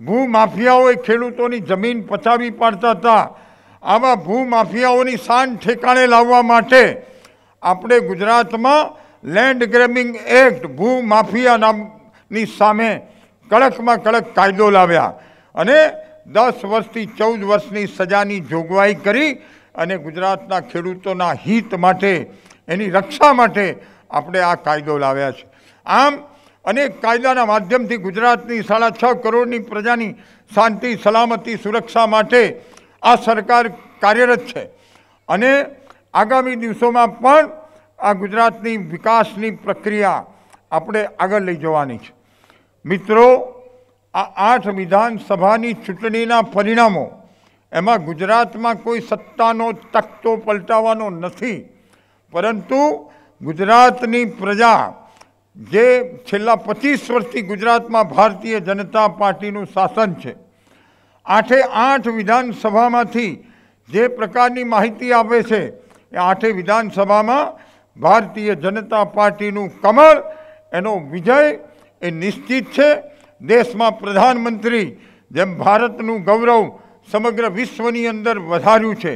ભૂમાફિયાઓએ ખેડૂતોની જમીન પચાવી પાડતા હતા. આવા ભૂમાફિયાઓની શાન ઠેકાણે લાવવા માટે આપણે ગુજરાતમાં લેન્ડ ગ્રેબિંગ એક્ટ, ભૂમાફિયાની સામે કડકમાં કડક કાયદો લાવ્યા. અને 10 વર્ષથી 14 વર્ષની સજાની જોગવાઈ કરી અને ગુજરાતના ખેડૂતોના હિત માટે, એની રક્ષા માટે આપણે આ કાયદો લાવ્યા છે. આમ અનેક કાયદાના માધ્યમથી ગુજરાતની 6.5 કરોડની પ્રજાની શાંતિ, સલામતી, સુરક્ષા માટે આ સરકાર કાર્યરત છે. અને આગામી દિવસોમાં પણ આ ગુજરાતની વિકાસની પ્રક્રિયા આપણે આગળ લઈ જવાની છે. મિત્રો, આ 8 વિધાનસભાની ચૂંટણીના પરિણામો, એમાં ગુજરાતમાં કોઈ સત્તાનો તખ્તો પલટાવવાનો નથી, પરંતુ ગુજરાતની પ્રજા જે છેલ્લા 25 વર્ષથી ગુજરાતમાં ભારતીય જનતા પાર્ટીનું શાસન છે, 8 વિધાનસભામાંથી જે પ્રકારની માહિતી આપે છે એ 8 વિધાનસભામાં ભારતીય જનતા પાર્ટીનું કમળ એનો વિજય એ નિશ્ચિત છે। દેશમાં પ્રધાનમંત્રી જેમ ભારતનું ગૌરવ સમગ્ર વિશ્વની અંદર વધાર્યું છે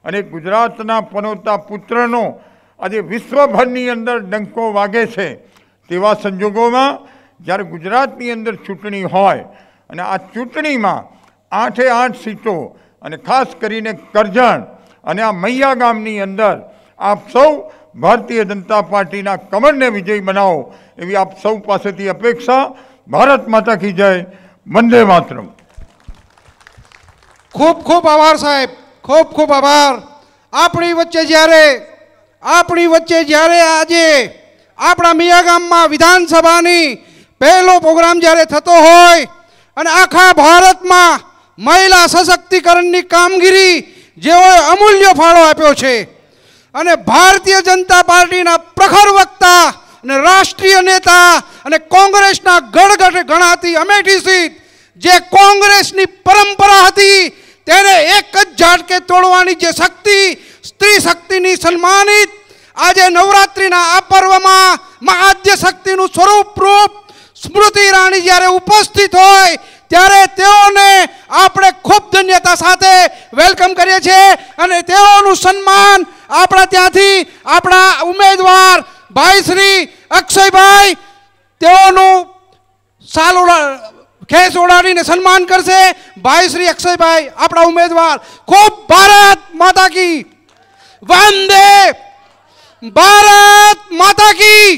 અને ગુજરાતના પનોતા પુત્રનો આજે વિશ્વભરની અંદર ડંકો વાગે છે, તેવા સંજોગોમાં જ્યારે ગુજરાતની અંદર ચૂંટણી હોય અને આ ચૂંટણીમાં 8 સીટો અને ખાસ કરીને કરજણ અને આ મૈયા ગામની અંદર આપ સૌ ભારતીય જનતા પાર્ટીના કમળને વિજય બનાવો એવી આપ સૌ પાસેથી અપેક્ષા। ભારત માતા કી જય, વંદે માતરમ।
ખૂબ ખૂબ આભાર સાહેબ, ખૂબ ખૂબ આભાર। આપણી વચ્ચે જ્યારે આજે આપણા મિયા ગામમાં વિધાનસભાની પહેલો પ્રોગ્રામ જ્યારે થતો હોય અને આખા ભારતમાં મહિલા સશક્તિકરણની કામગીરી જેઓએ અમૂલ્ય ફાળો આપ્યો છે અને ભારતીય જનતા પાર્ટીના પ્રખર વક્તા અને રાષ્ટ્રીય નેતા અને કોંગ્રેસના ગઢ ગણાતી અમેઠી સીટ જે કોંગ્રેસની પરંપરા હતી તેને એક જ ઝાટકે તોડવાની જે શક્તિ, સ્ત્રી શક્તિની સન્માનિત આજે નવરાત્રિના આ પર્વમાં મા આદ્ય શક્તિનું સ્વરૂપ રૂપ સ્મૃતિ ઈરાની જ્યારે ઉપસ્થિત હોય ત્યારે તેઓને આપણે ખૂબ ધન્યતા સાથે વેલકમ કરીએ છીએ અને તેઓનું સન્માન આપણા ત્યાંથી આપણા ઉમેદવાર ભાઈ શ્રી અક્ષયભાઈ તેઓનું ખેસ ઓઢાડીને સન્માન કરશે। ભાઈ શ્રી અક્ષયભાઈ આપણા ઉમેદવાર। ખૂબ ભારત માતા કી, વંદે ભારત માતા કી।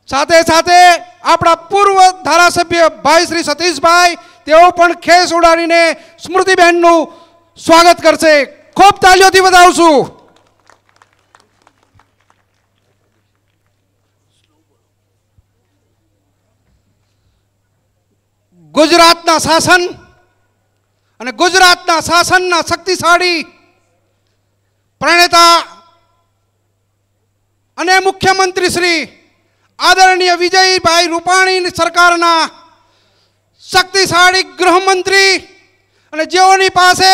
સાથે સાથે આપણા પૂર્વ ધારાસભ્ય ભાઈ શ્રી સતીશભાઈ તેઓ પણ ખેસ ઉડાડીને સ્મૃતિબેનનું સ્વાગત કરશે। ખૂબ તાલીઓથી વધાવશું। ગુજરાતના શાસન અને ગુજરાતના શાસનના શક્તિશાળી પ્રણેતા અને મુખ્યમંત્રી શ્રી આદરણીય વિજયભાઈ રૂપાણી સરકારના શક્તિશાળી ગૃહમંત્રી અને જેઓની પાસે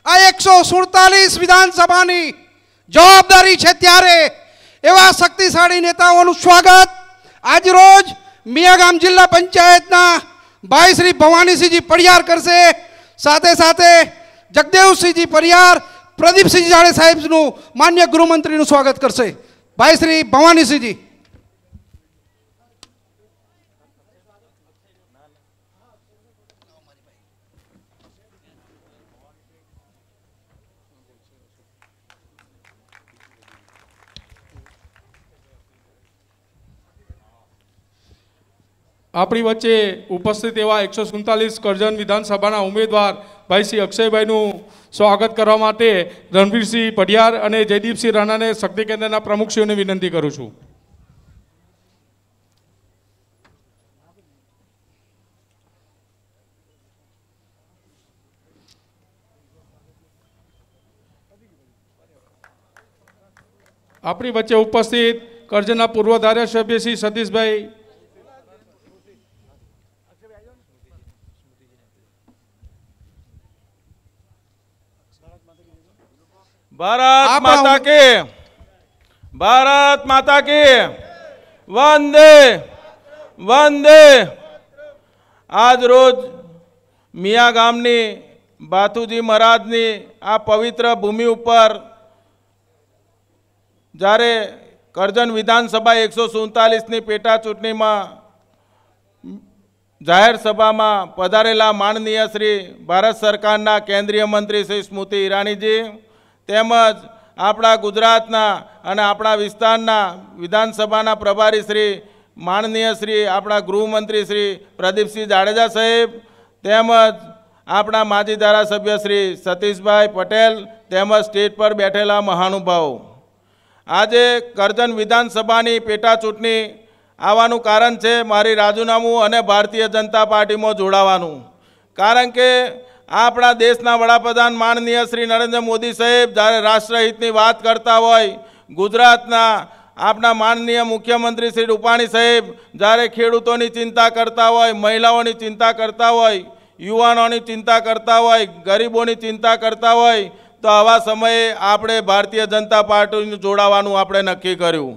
આ 147 વિધાનસભાની જવાબદારી છે ત્યારે એવા શક્તિશાળી નેતાઓનું સ્વાગત આજરોજ મિયાગામ જિલ્લા પંચાયતના ભાઈ શ્રી ભવાનીસિંહજી પડિયાર કરશે। સાથે સાથે જગદેવસિંહજી પડિયાર પ્રદીપસિંહ જાડે સાહેબનું માન્ય ગૃહમંત્રીનું સ્વાગત કરશે। ભાઈ શ્રી ભવાનીસિંહજી।
આપણી વચ્ચે ઉપસ્થિત એવા 147 કરજણ વિધાનસભાના ઉમેદવાર ભાઈ શ્રી અક્ષયભાઈનું સ્વાગત કરવા માટે રણવીરસિંહ પડિયાર અને જયદીપસિંહ રાણાને શક્તિ કેન્દ્રના પ્રમુખશ્રીઓને વિનંતી કરું છું। આપણી વચ્ચે ઉપસ્થિત કરજણના પૂર્વ ધારાસભ્ય શ્રી સતીશભાઈ
भारत माता की वंदे वंदे। आज रोज मिया गामनी बाथुजी महाराजनी आ पवित्र भूमि पर जारे करजन विधानसभा 147 पेटा चूंटणी में जाहिर सभा में पधारेला माननीय श्री भारत सरकारना केंद्रीय मंत्री श्री स्मृति ईरानी जी તેમજ આપણા ગુજરાતના અને આપણા વિસ્તારના વિધાનસભાના પ્રભારી શ્રી માનનીય શ્રી આપણા ગૃહમંત્રી શ્રી પ્રદીપસિંહ જાડેજા સાહેબ તેમજ આપણા માજી ધારાસભ્ય શ્રી સતીશભાઈ પટેલ તેમજ સ્ટેજ પર બેઠેલા મહાનુભાવો, આજે કરજણ વિધાનસભાની પેટા ચૂંટણી આવવાનું કારણ છે મારી રાજીનામું અને ભારતીય જનતા પાર્ટીમાં જોડાવાનું। કારણ કે આપણા દેશના વડાપ્રધાન માનનીય શ્રી નરેન્દ્ર મોદી સાહેબ જ્યારે રાષ્ટ્રહિતની વાત કરતા હોય, ગુજરાતના આપણા માનનીય મુખ્યમંત્રી શ્રી રૂપાણી સાહેબ જ્યારે ખેડૂતોની चिंता करता હોય, महिलाओनी चिंता करता હોય, युवानोनी चिंता करता હોય, गरीबोनी चिंता करता હોય, તો આવા સમયે આપણે ભારતીય જનતા પાર્ટીને જોડાવાનું આપણે નક્કી કર્યું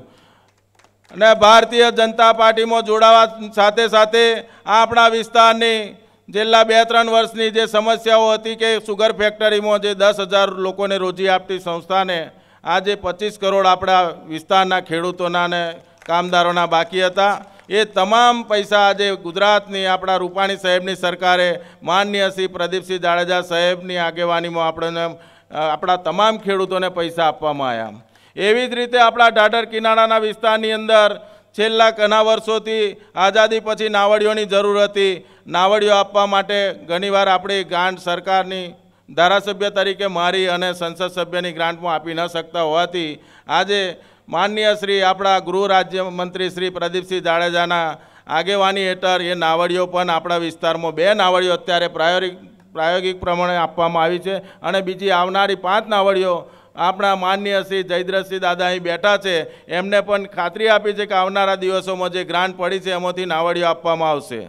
અને ભારતીય જનતા પાર્ટીમાં જોડાવા સાથે સાથે આપણા વિસ્તારની છેલ્લા 2-3 વર્ષની જે સમસ્યાઓ હતી કે સુગર ફેક્ટરીમાં જે 10,000 લોકોને રોજી આપતી સંસ્થાને આજે 25 કરોડ આપણા વિસ્તારના ખેડૂતોના અને કામદારોના બાકી હતા, એ તમામ પૈસા આજે ગુજરાતની આપણા રૂપાણી સાહેબની સરકારે માનનીય શ્રી પ્રદીપસિંહ જાડેજા સાહેબની આગેવાનીમાં આપણા તમામ ખેડૂતોને પૈસા આપવામાં આવ્યા. એવી જ રીતે આપણા ઢાઢર કિનારાના વિસ્તારની અંદર છેલ્લા ઘણા વર્ષોથી આઝાદી પછી નાવડીઓની જરૂર હતી. નાવડીઓ આપવા માટે ઘણીવાર આપણી ગ્રાન્ટ સરકારની ધારાસભ્ય તરીકે મારી અને સંસદ સભ્યની ગ્રાન્ટમાં આપી ન શકતા હોવાથી આજે માનનીય શ્રી આપણા ગૃહ રાજ્યમંત્રી શ્રી પ્રદીપસિંહ જાડેજાના આગેવાની હેઠળ એ નાવડીઓ પણ આપણા વિસ્તારમાં 2 નાવડીઓ અત્યારે પ્રાયોગિક પ્રમાણે આપવામાં આવી છે અને બીજી આવનારી 5 નાવડીઓ આપણા માનનીય શ્રી જયદ્રથસિંહ દાદા અહીં બેઠા છે, એમને પણ ખાતરી આપી છે કે આવનારા દિવસોમાં જે ગ્રાન્ટ પડી છે એમાંથી નાવડીઓ આપવામાં આવશે.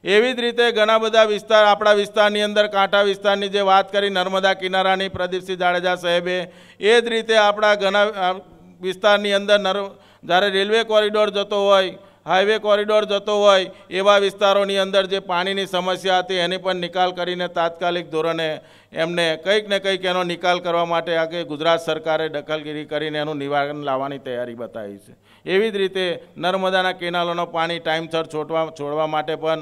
એવી જ રીતે ઘણા બધા વિસ્તાર આપણા વિસ્તારની અંદર કાંઠા વિસ્તારની જે વાત કરી નર્મદા કિનારાની પ્રદીપસિંહ જાડેજા સાહેબે, એ જ રીતે આપણા ઘણા વિસ્તારની અંદર જ્યારે રેલવે કોરિડોર જતો હોય, હાઈવે કોરિડોર જતો હોય એવા વિસ્તારોની અંદર જે પાણીની સમસ્યા હતી એની પણ નિકાલ કરીને તાત્કાલિક ધોરણે એમને કંઈક ને કંઈક એનો નિકાલ કરવા માટે આગે ગુજરાત સરકારે દખલગીરી કરીને એનું નિવારણ લાવવાની તૈયારી બતાવી છે. એવી જ રીતે નર્મદાના કેનાલોનો પાણી ટાઈમસર છોડવા માટે પણ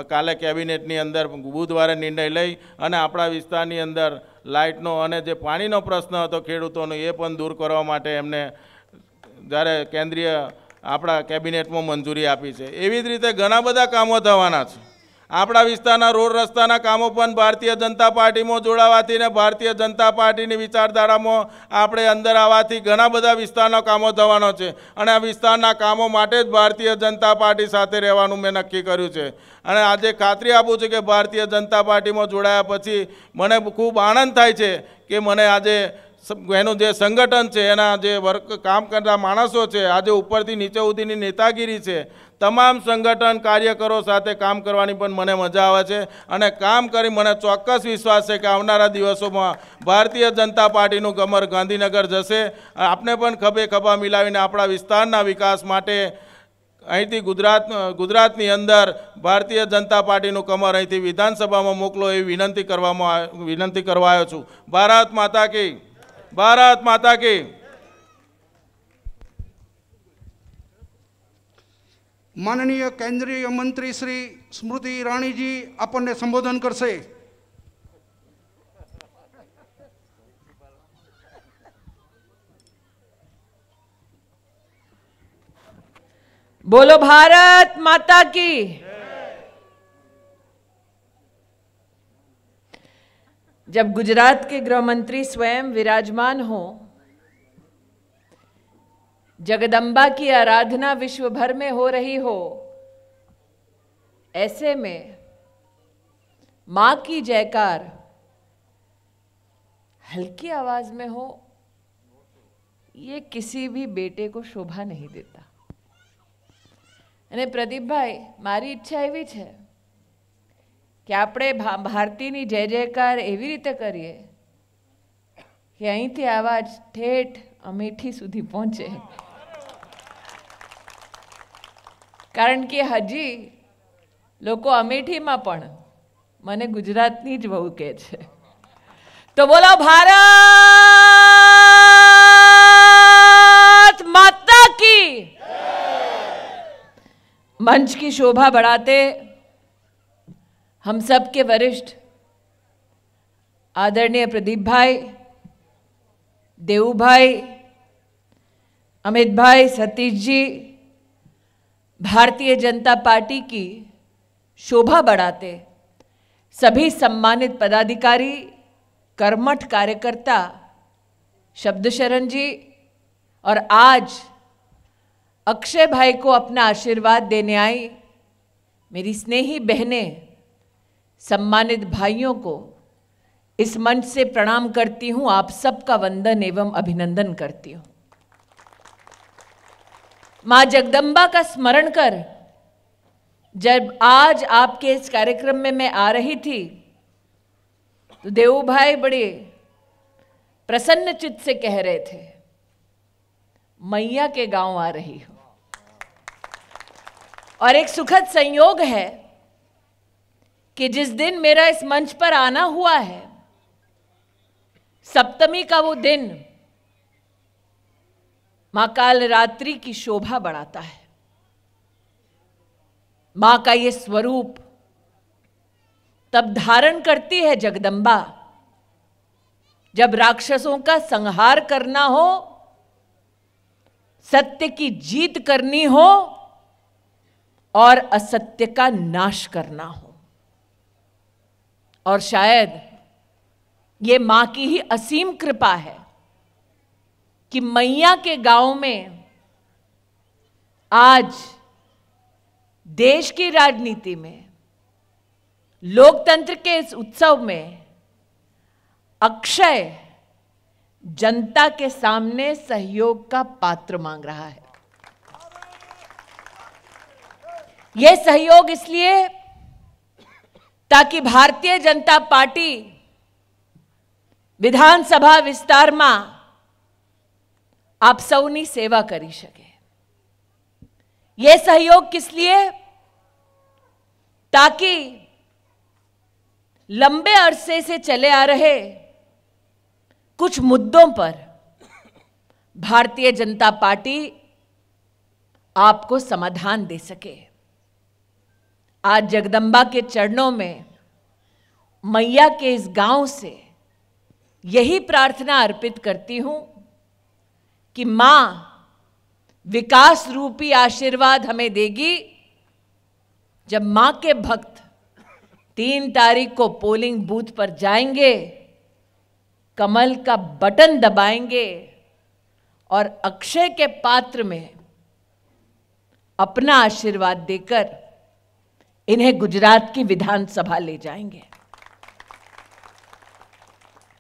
કાલે કેબિનેટની અંદર બુધવારે નિર્ણય લઈ અને આપણા વિસ્તારની અંદર લાઇટનો અને જે પાણીનો પ્રશ્ન હતો ખેડૂતોનો એ પણ દૂર કરવા માટે એમને જ્યારે કેન્દ્રીય આપણા કેબિનેટમાં મંજૂરી આપી છે. એવી જ રીતે ઘણા બધા કામો થવાના છે. આપણા વિસ્તારના રોડ રસ્તાના કામો પણ ભારતીય જનતા પાર્ટીમાં જોડાવાથી ને ભારતીય જનતા પાર્ટીની વિચારધારામાં આપણે અંદર આવવાથી ઘણા બધા વિસ્તારના કામો થવાનો છે અને આ વિસ્તારના કામો માટે જ ભારતીય જનતા પાર્ટી સાથે રહેવાનું મેં નક્કી કર્યું છે. અને આજે ખાતરી આપું છું કે ભારતીય જનતા પાર્ટીમાં જોડાયા પછી મને ખૂબ આનંદ થાય છે કે મને આજે એનું જે સંગઠન છે, એના જે કામ કરતા માણસો છે, આજે ઉપરથી નીચે સુધીની નેતાગીરી છે, તમામ સંગઠન કાર્યકરો સાથે કામ કરવાની પણ મને મજા આવે છે અને કામ કરી મને ચોક્કસ વિશ્વાસ છે કે આવનારા દિવસોમાં ભારતીય જનતા પાર્ટીનું કમર ગાંધીનગર જશે. આપણે પણ ખભે ખભા મિલાવીને આપણા વિસ્તારના વિકાસ માટે અહીંથી ગુજરાતની અંદર ભારતીય જનતા પાર્ટીનું કમર અહીંથી વિધાનસભામાં મોકલો એવી વિનંતી કરવા આવ્યો છું. ભારત માતા કી, ભારત માતા કી.
માનનીય કેન્દ્રીય મંત્રી શ્રી સ્મૃતિ ઈરાનીજી આપણને સંબોધન કરશે.
बोलो भारत माता की। जब गुजरात के गृह मंत्री स्वयं विराजमान हो, जगदम्बा की आराधना विश्व भर में हो रही हो, ऐसे में मां की जयकार हल्की आवाज में हो, ये किसी भी बेटे को शोभा नहीं देता। અને પ્રદીપભાઈ, મારી ઈચ્છા એવી છે કે આપણે ભારતીની જય જયકાર એવી રીતે કરીએ કે અહીંથી આવાજ ઠેઠ અમેઠી સુધી પહોંચે, કારણ કે હજી લોકો અમેઠીમાં પણ મને ગુજરાતની જ વહુ કહે છે. તો બોલો ભારત માતા की। मंच की शोभा बढ़ाते हम सब के वरिष्ठ आदरणीय प्रदीप भाई, देवू भाई, अमित भाई, सतीश जी, भारतीय जनता पार्टी की शोभा बढ़ाते सभी सम्मानित पदाधिकारी, कर्मठ कार्यकर्ता, शब्दशरण जी और आज अक्षय भाई को अपना आशीर्वाद देने आई मेरी स्नेही बहनें, सम्मानित भाइयों को इस मंच से प्रणाम करती हूं। आप सबका वंदन एवं अभिनंदन करती हूं। मां जगदम्बा का स्मरण कर जब आज आपके इस कार्यक्रम में मैं आ रही थी तो देवू भाई बड़े प्रसन्न चित्त से कह रहे थे, मैया के गांव आ रही हो। और एक सुखद संयोग है कि जिस दिन मेरा इस मंच पर आना हुआ है, सप्तमी का वो दिन मां कालरात्रि की शोभा बढ़ाता है। मां का ये स्वरूप तब धारण करती है जगदम्बा जब राक्षसों का संहार करना हो, सत्य की जीत करनी हो और असत्य का नाश करना हो। और शायद ये मां की ही असीम कृपा है कि मैया के गांव में आज देश की राजनीति में, लोकतंत्र के इस उत्सव में अक्षय जनता के सामने सहयोग का पात्र मांग रहा है। यह सहयोग इसलिए ताकि भारतीय जनता पार्टी विधानसभा विस्तार में आप सौनी सेवा करी सके। यह सहयोग किस लिए? ताकि लंबे अरसे से चले आ रहे कुछ मुद्दों पर भारतीय जनता पार्टी आपको समाधान दे सके। आज जगदम्बा के चरणों में मैया के इस गांव से यही प्रार्थना अर्पित करती हूं कि मां विकास रूपी आशीर्वाद हमें देगी जब मां के भक्त 3 तारीख को पोलिंग बूथ पर जाएंगे, कमल का बटन दबाएंगे और अक्षय के पात्र में अपना आशीर्वाद देकर इन्हें गुजरात की विधानसभा ले जाएंगे।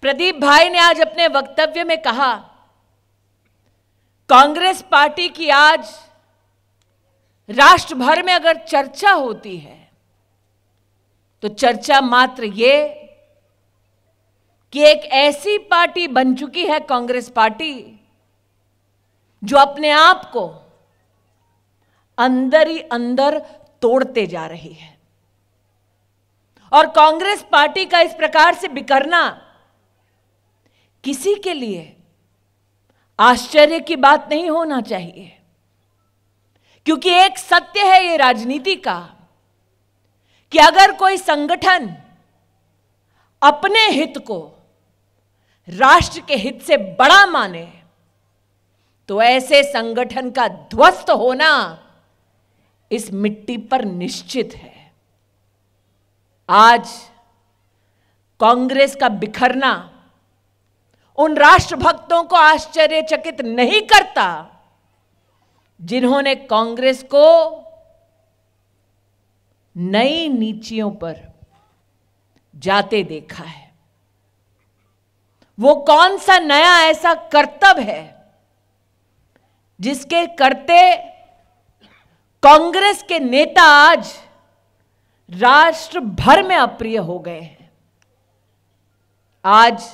प्रदीप भाई ने आज अपने वक्तव्य में कहा, कांग्रेस पार्टी की आज राष्ट्र भर में अगर चर्चा होती है तो चर्चा मात्र ये कि एक ऐसी पार्टी बन चुकी है कांग्रेस पार्टी जो अपने आप को अंदर ही अंदर तोड़ते जा रही है। और कांग्रेस पार्टी का इस प्रकार से बिखरना किसी के लिए आश्चर्य की बात नहीं होना चाहिए, क्योंकि एक सत्य है ये राजनीति का कि अगर कोई संगठन अपने हित को राष्ट्र के हित से बड़ा माने तो ऐसे संगठन का ध्वस्त होना इस मिट्टी पर निश्चित है। आज कांग्रेस का बिखरना उन राष्ट्रभक्तों को आश्चर्यचकित नहीं करता जिन्होंने कांग्रेस को नई नीतियों पर जाते देखा है। वो कौन सा नया ऐसा कर्तव्य है जिसके करते कांग्रेस के नेता आज राष्ट्र भर में अप्रिय हो गए हैं। आज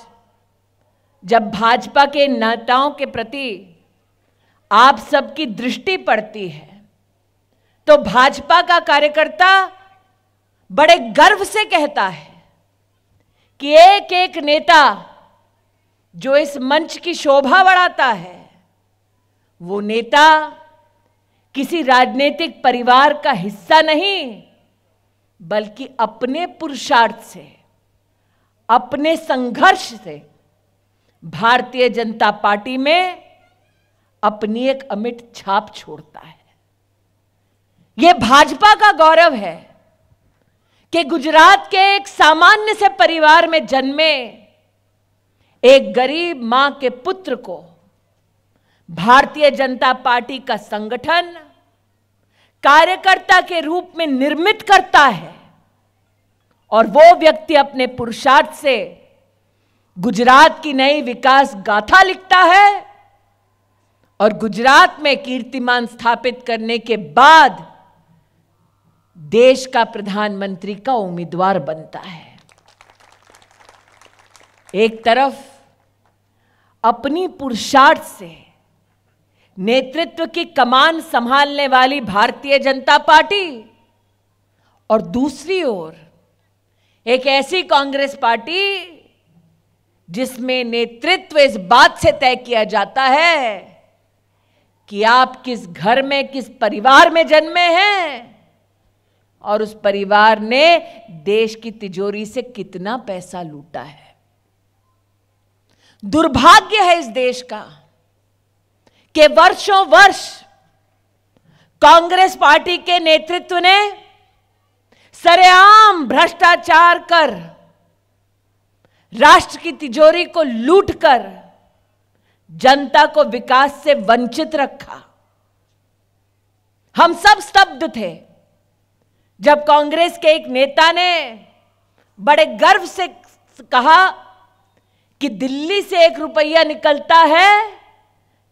जब भाजपा के नेताओं के प्रति आप सबकी दृष्टि पड़ती है तो भाजपा का कार्यकर्ता बड़े गर्व से कहता है कि एक एक नेता जो इस मंच की शोभा बढ़ाता है वो नेता किसी राजनीतिक परिवार का हिस्सा नहीं, बल्कि अपने पुरुषार्थ से, अपने संघर्ष से भारतीय जनता पार्टी में अपनी एक अमिट छाप छोड़ता है। यह भाजपा का गौरव है कि गुजरात के एक सामान्य से परिवार में जन्मे एक गरीब मां के पुत्र को भारतीय जनता पार्टी का संगठन कार्यकर्ता के रूप में निर्मित करता है और वो व्यक्ति अपने पुरुषार्थ से गुजरात की नई विकास गाथा लिखता है और गुजरात में कीर्तिमान स्थापित करने के बाद देश का प्रधानमंत्री का उम्मीदवार बनता है। एक तरफ अपनी पुरुषार्थ से नेतृत्व की कमान संभालने वाली भारतीय जनता पार्टी और दूसरी ओर एक ऐसी कांग्रेस पार्टी जिसमें नेतृत्व इस बात से तय किया जाता है कि आप किस घर में, किस परिवार में जन्मे हैं और उस परिवार ने देश की तिजोरी से कितना पैसा लूटा है। दुर्भाग्य है इस देश का कि वर्षों वर्ष कांग्रेस पार्टी के नेतृत्व ने सरेआम भ्रष्टाचार कर, राष्ट्र की तिजोरी को लूटकर जनता को विकास से वंचित रखा। हम सब स्तब्ध थे जब कांग्रेस के एक नेता ने बड़े गर्व से कहा कि दिल्ली से 1 रुपया निकलता है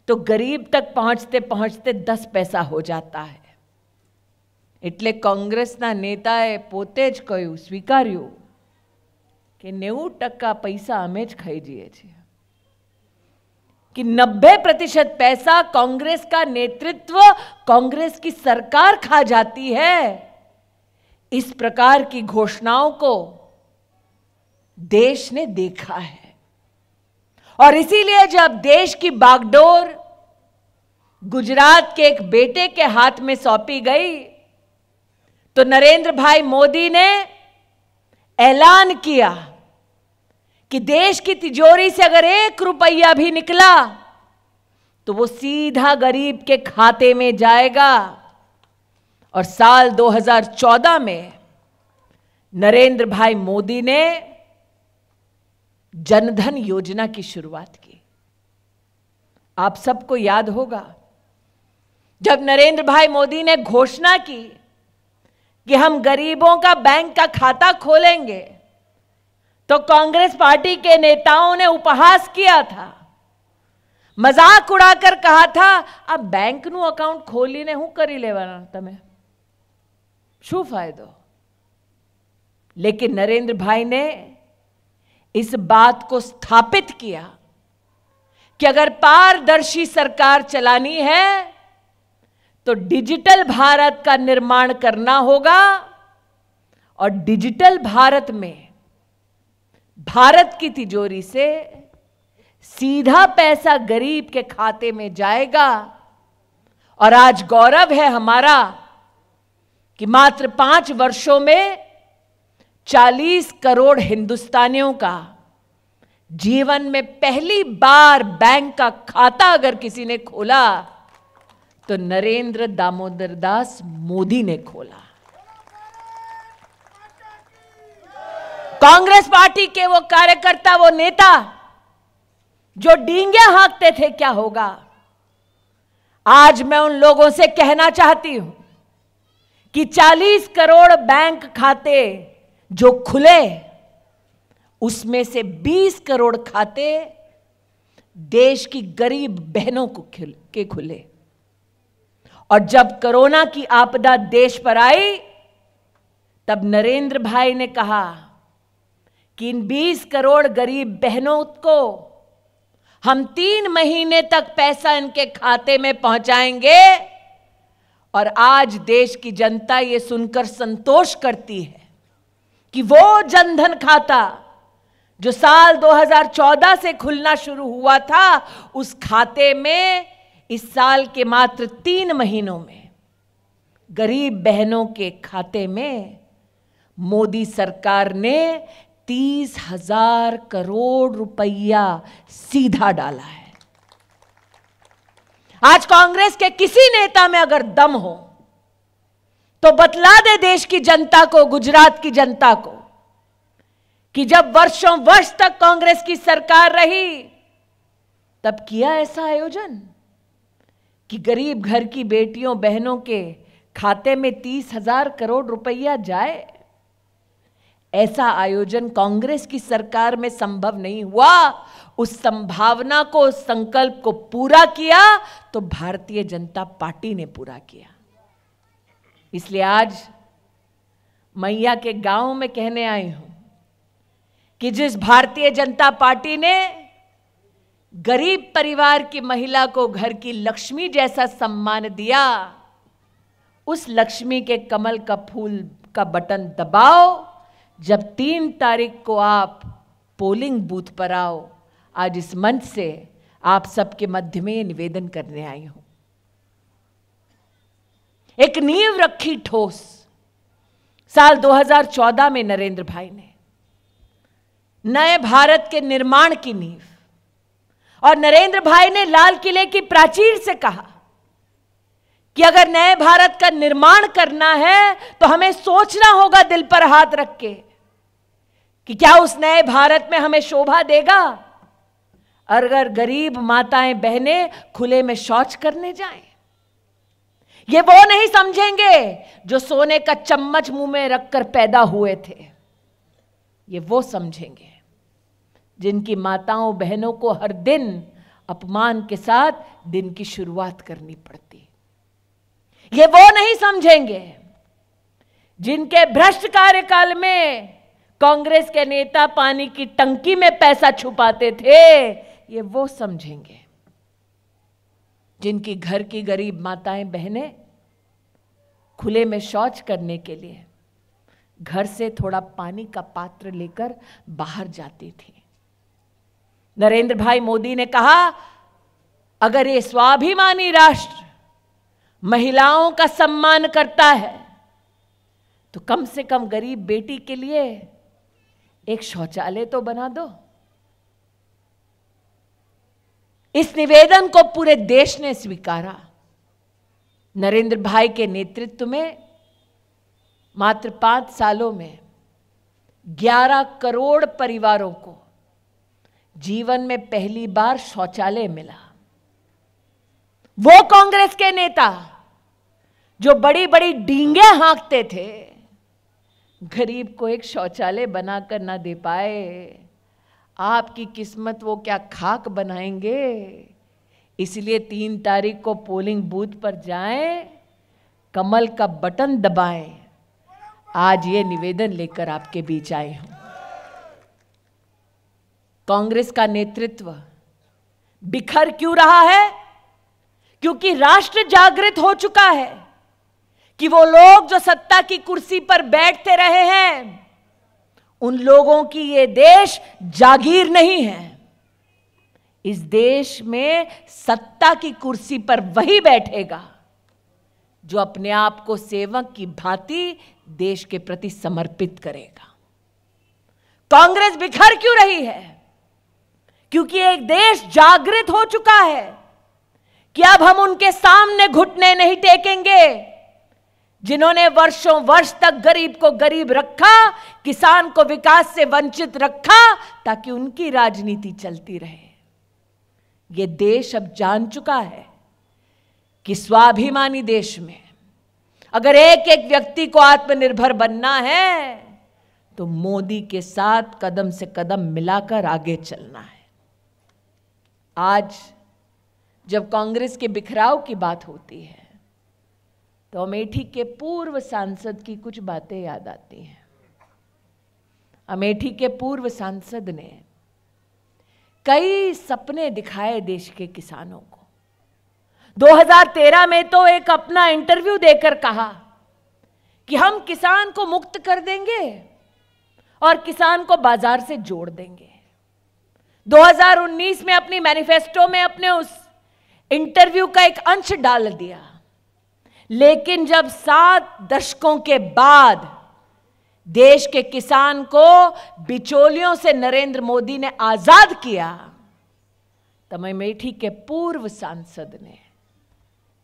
तो गरीब तक पहुंचते पहुंचते 10 पैसा हो जाता है। એટલે કોંગ્રેસના નેતાએ પોતે જ કહ્યું, સ્વીકાર્યું કે 90% પૈસા અમે જ ખાઈ જઈએ છીએ, कि 90% पैसा कांग्रेस का नेतृत्व, कांग्रेस की सरकार खा जाती है। इस प्रकार की घोषणाओं को देश ने देखा है और इसीलिए जब देश की बागडोर गुजरात के एक बेटे के हाथ में सौंपी गई तो नरेंद्र भाई मोदी ने ऐलान किया कि देश की तिजोरी से अगर 1 रुपया भी निकला तो वो सीधा गरीब के खाते में जाएगा। और साल 2014 में नरेंद्र भाई मोदी ने जनधन योजना की शुरुआत की। आप सबको याद होगा जब नरेंद्र भाई मोदी ने घोषणा की कि हम गरीबों का बैंक का खाता खोलेंगे तो कांग्रेस पार्टी के नेताओं ने उपहास किया था, मजाक उड़ाकर कहा था, अब बैंक નું अकाउंट खोलीने હું કરી લેવાના તમે, શું फायदो। लेकिन नरेंद्र भाई ने इस बात को स्थापित किया कि अगर पारदर्शी सरकार चलानी है तो डिजिटल भारत का निर्माण करना होगा और डिजिटल भारत में भारत की तिजोरी से सीधा पैसा गरीब के खाते में जाएगा। और आज गौरव है हमारा कि मात्र 5 वर्षों में 40 करोड़ हिंदुस्तानियों का जीवन में पहली बार बैंक का खाता अगर किसी ने खोला तो नरेंद्र दामोदर दास मोदी ने खोला। कांग्रेस पार्टी के वो कार्यकर्ता, वो नेता जो डींगे हाँकते थे क्या होगा, आज मैं उन लोगों से कहना चाहती हूं कि 40 करोड़ बैंक खाते जो खुले उसमें से 20 करोड़ खाते देश की गरीब बहनों को के खुले। और जब कोरोना की आपदा देश पर आई तब नरेंद्र भाई ने कहा कि इन 20 करोड़ गरीब बहनों को हम 3 महीने तक पैसा इनके खाते में पहुंचाएंगे। और आज देश की जनता ये सुनकर संतोष करती है कि वो जनधन खाता जो साल 2014 से खुलना शुरू हुआ था, उस खाते में इस साल के मात्र 3 महीनों में गरीब बहनों के खाते में मोदी सरकार ने 30,000 करोड़ रुपया सीधा डाला है। आज कांग्रेस के किसी नेता में अगर दम हो तो बतला दे देश की जनता को, गुजरात की जनता को, कि जब वर्षों वर्ष तक कांग्रेस की सरकार रही तब किया ऐसा आयोजन कि गरीब घर की बेटियों बहनों के खाते में 30,000 करोड़ रुपया जाए। ऐसा आयोजन कांग्रेस की सरकार में संभव नहीं हुआ। उस संभावना को, उस संकल्प को पूरा किया तो भारतीय जनता पार्टी ने पूरा किया। इसलिए आज मैया के गांव में कहने आई हूं कि जिस भारतीय जनता पार्टी ने गरीब परिवार की महिला को घर की लक्ष्मी जैसा सम्मान दिया, उस लक्ष्मी के कमल का फूल का बटन दबाओ जब 3 तारीख को आप पोलिंग बूथ पर आओ। आज इस मंच से आप सबके मध्य में निवेदन करने आई हूं। एक नींव रखी ठोस साल 2014 में नरेंद्र भाई ने, नए भारत के निर्माण की नींव। और नरेंद्र भाई ने लाल किले की प्राचीर से कहा कि अगर नए भारत का निर्माण करना है तो हमें सोचना होगा दिल पर हाथ रख के कि क्या उस नए भारत में हमें शोभा देगा अगर गरीब माताएं बहनें खुले में शौच करने जाएं। ये वो नहीं समझेंगे जो सोने का चम्मच मुंह में रखकर पैदा हुए थे, ये वो समझेंगे जिनकी माताओं बहनों को हर दिन अपमान के साथ दिन की शुरुआत करनी पड़ती। ये वो नहीं समझेंगे जिनके भ्रष्ट कार्यकाल में कांग्रेस के नेता पानी की टंकी में पैसा छुपाते थे। ये वो समझेंगे जिनकी घर की गरीब माताएं बहनें खुले में शौच करने के लिए घर से थोड़ा पानी का पात्र लेकर बाहर जाती थी। नरेंद्र भाई मोदी ने कहा, अगर ये स्वाभिमानी राष्ट्र महिलाओं का सम्मान करता है तो कम से कम गरीब बेटी के लिए एक शौचालय तो बना दो। इस निवेदन को पूरे देश ने स्वीकारा। नरेंद्र भाई के नेतृत्व में मात्र 5 सालों में 11 करोड़ परिवारों को जीवन में पहली बार शौचालय मिला। वो कांग्रेस के नेता जो बड़ी बड़ी डींगे हाँकते थे, गरीब को एक शौचालय बनाकर ना दे पाए। आपकी किस्मत वो क्या खाक बनाएंगे। इसलिए 3 तारीख को पोलिंग बूथ पर जाएं, कमल का बटन दबाएं। आज ये निवेदन लेकर आपके बीच आए हूं। कांग्रेस का नेतृत्व बिखर क्यों रहा है? क्योंकि राष्ट्र जागृत हो चुका है कि वो लोग जो सत्ता की कुर्सी पर बैठते रहे हैं, उन लोगों की ये देश जागीर नहीं है। इस देश में सत्ता की कुर्सी पर वही बैठेगा जो अपने आप को सेवक की भांति देश के प्रति समर्पित करेगा। कांग्रेस बिखर क्यों रही है? क्योंकि एक देश जागृत हो चुका है कि अब हम उनके सामने घुटने नहीं टेकेंगे जिन्होंने वर्षों वर्ष तक गरीब को गरीब रखा, किसान को विकास से वंचित रखा ताकि उनकी राजनीति चलती रहे। ये देश अब जान चुका है कि स्वाभिमानी देश में अगर एक एक व्यक्ति को आत्मनिर्भर बनना है तो मोदी के साथ कदम से कदम मिलाकर आगे चलना है। आज जब कांग्रेस के बिखराव की बात होती है तो अमेठी के पूर्व सांसद की कुछ बातें याद आती हैं। अमेठी के पूर्व सांसद ने कई सपने दिखाए देश के किसानों को। 2013 में तो एक अपना इंटरव्यू देकर कहा कि हम किसान को मुक्त कर देंगे और किसान को बाजार से जोड़ देंगे। 2019 में अपनी मैनिफेस्टो में अपने उस इंटरव्यू का एक अंश डाल दिया। लेकिन जब 7 दशकों के बाद देश के किसान को बिचौलियों से नरेंद्र मोदी ने आजाद किया, तब अमेठी के पूर्व सांसद ने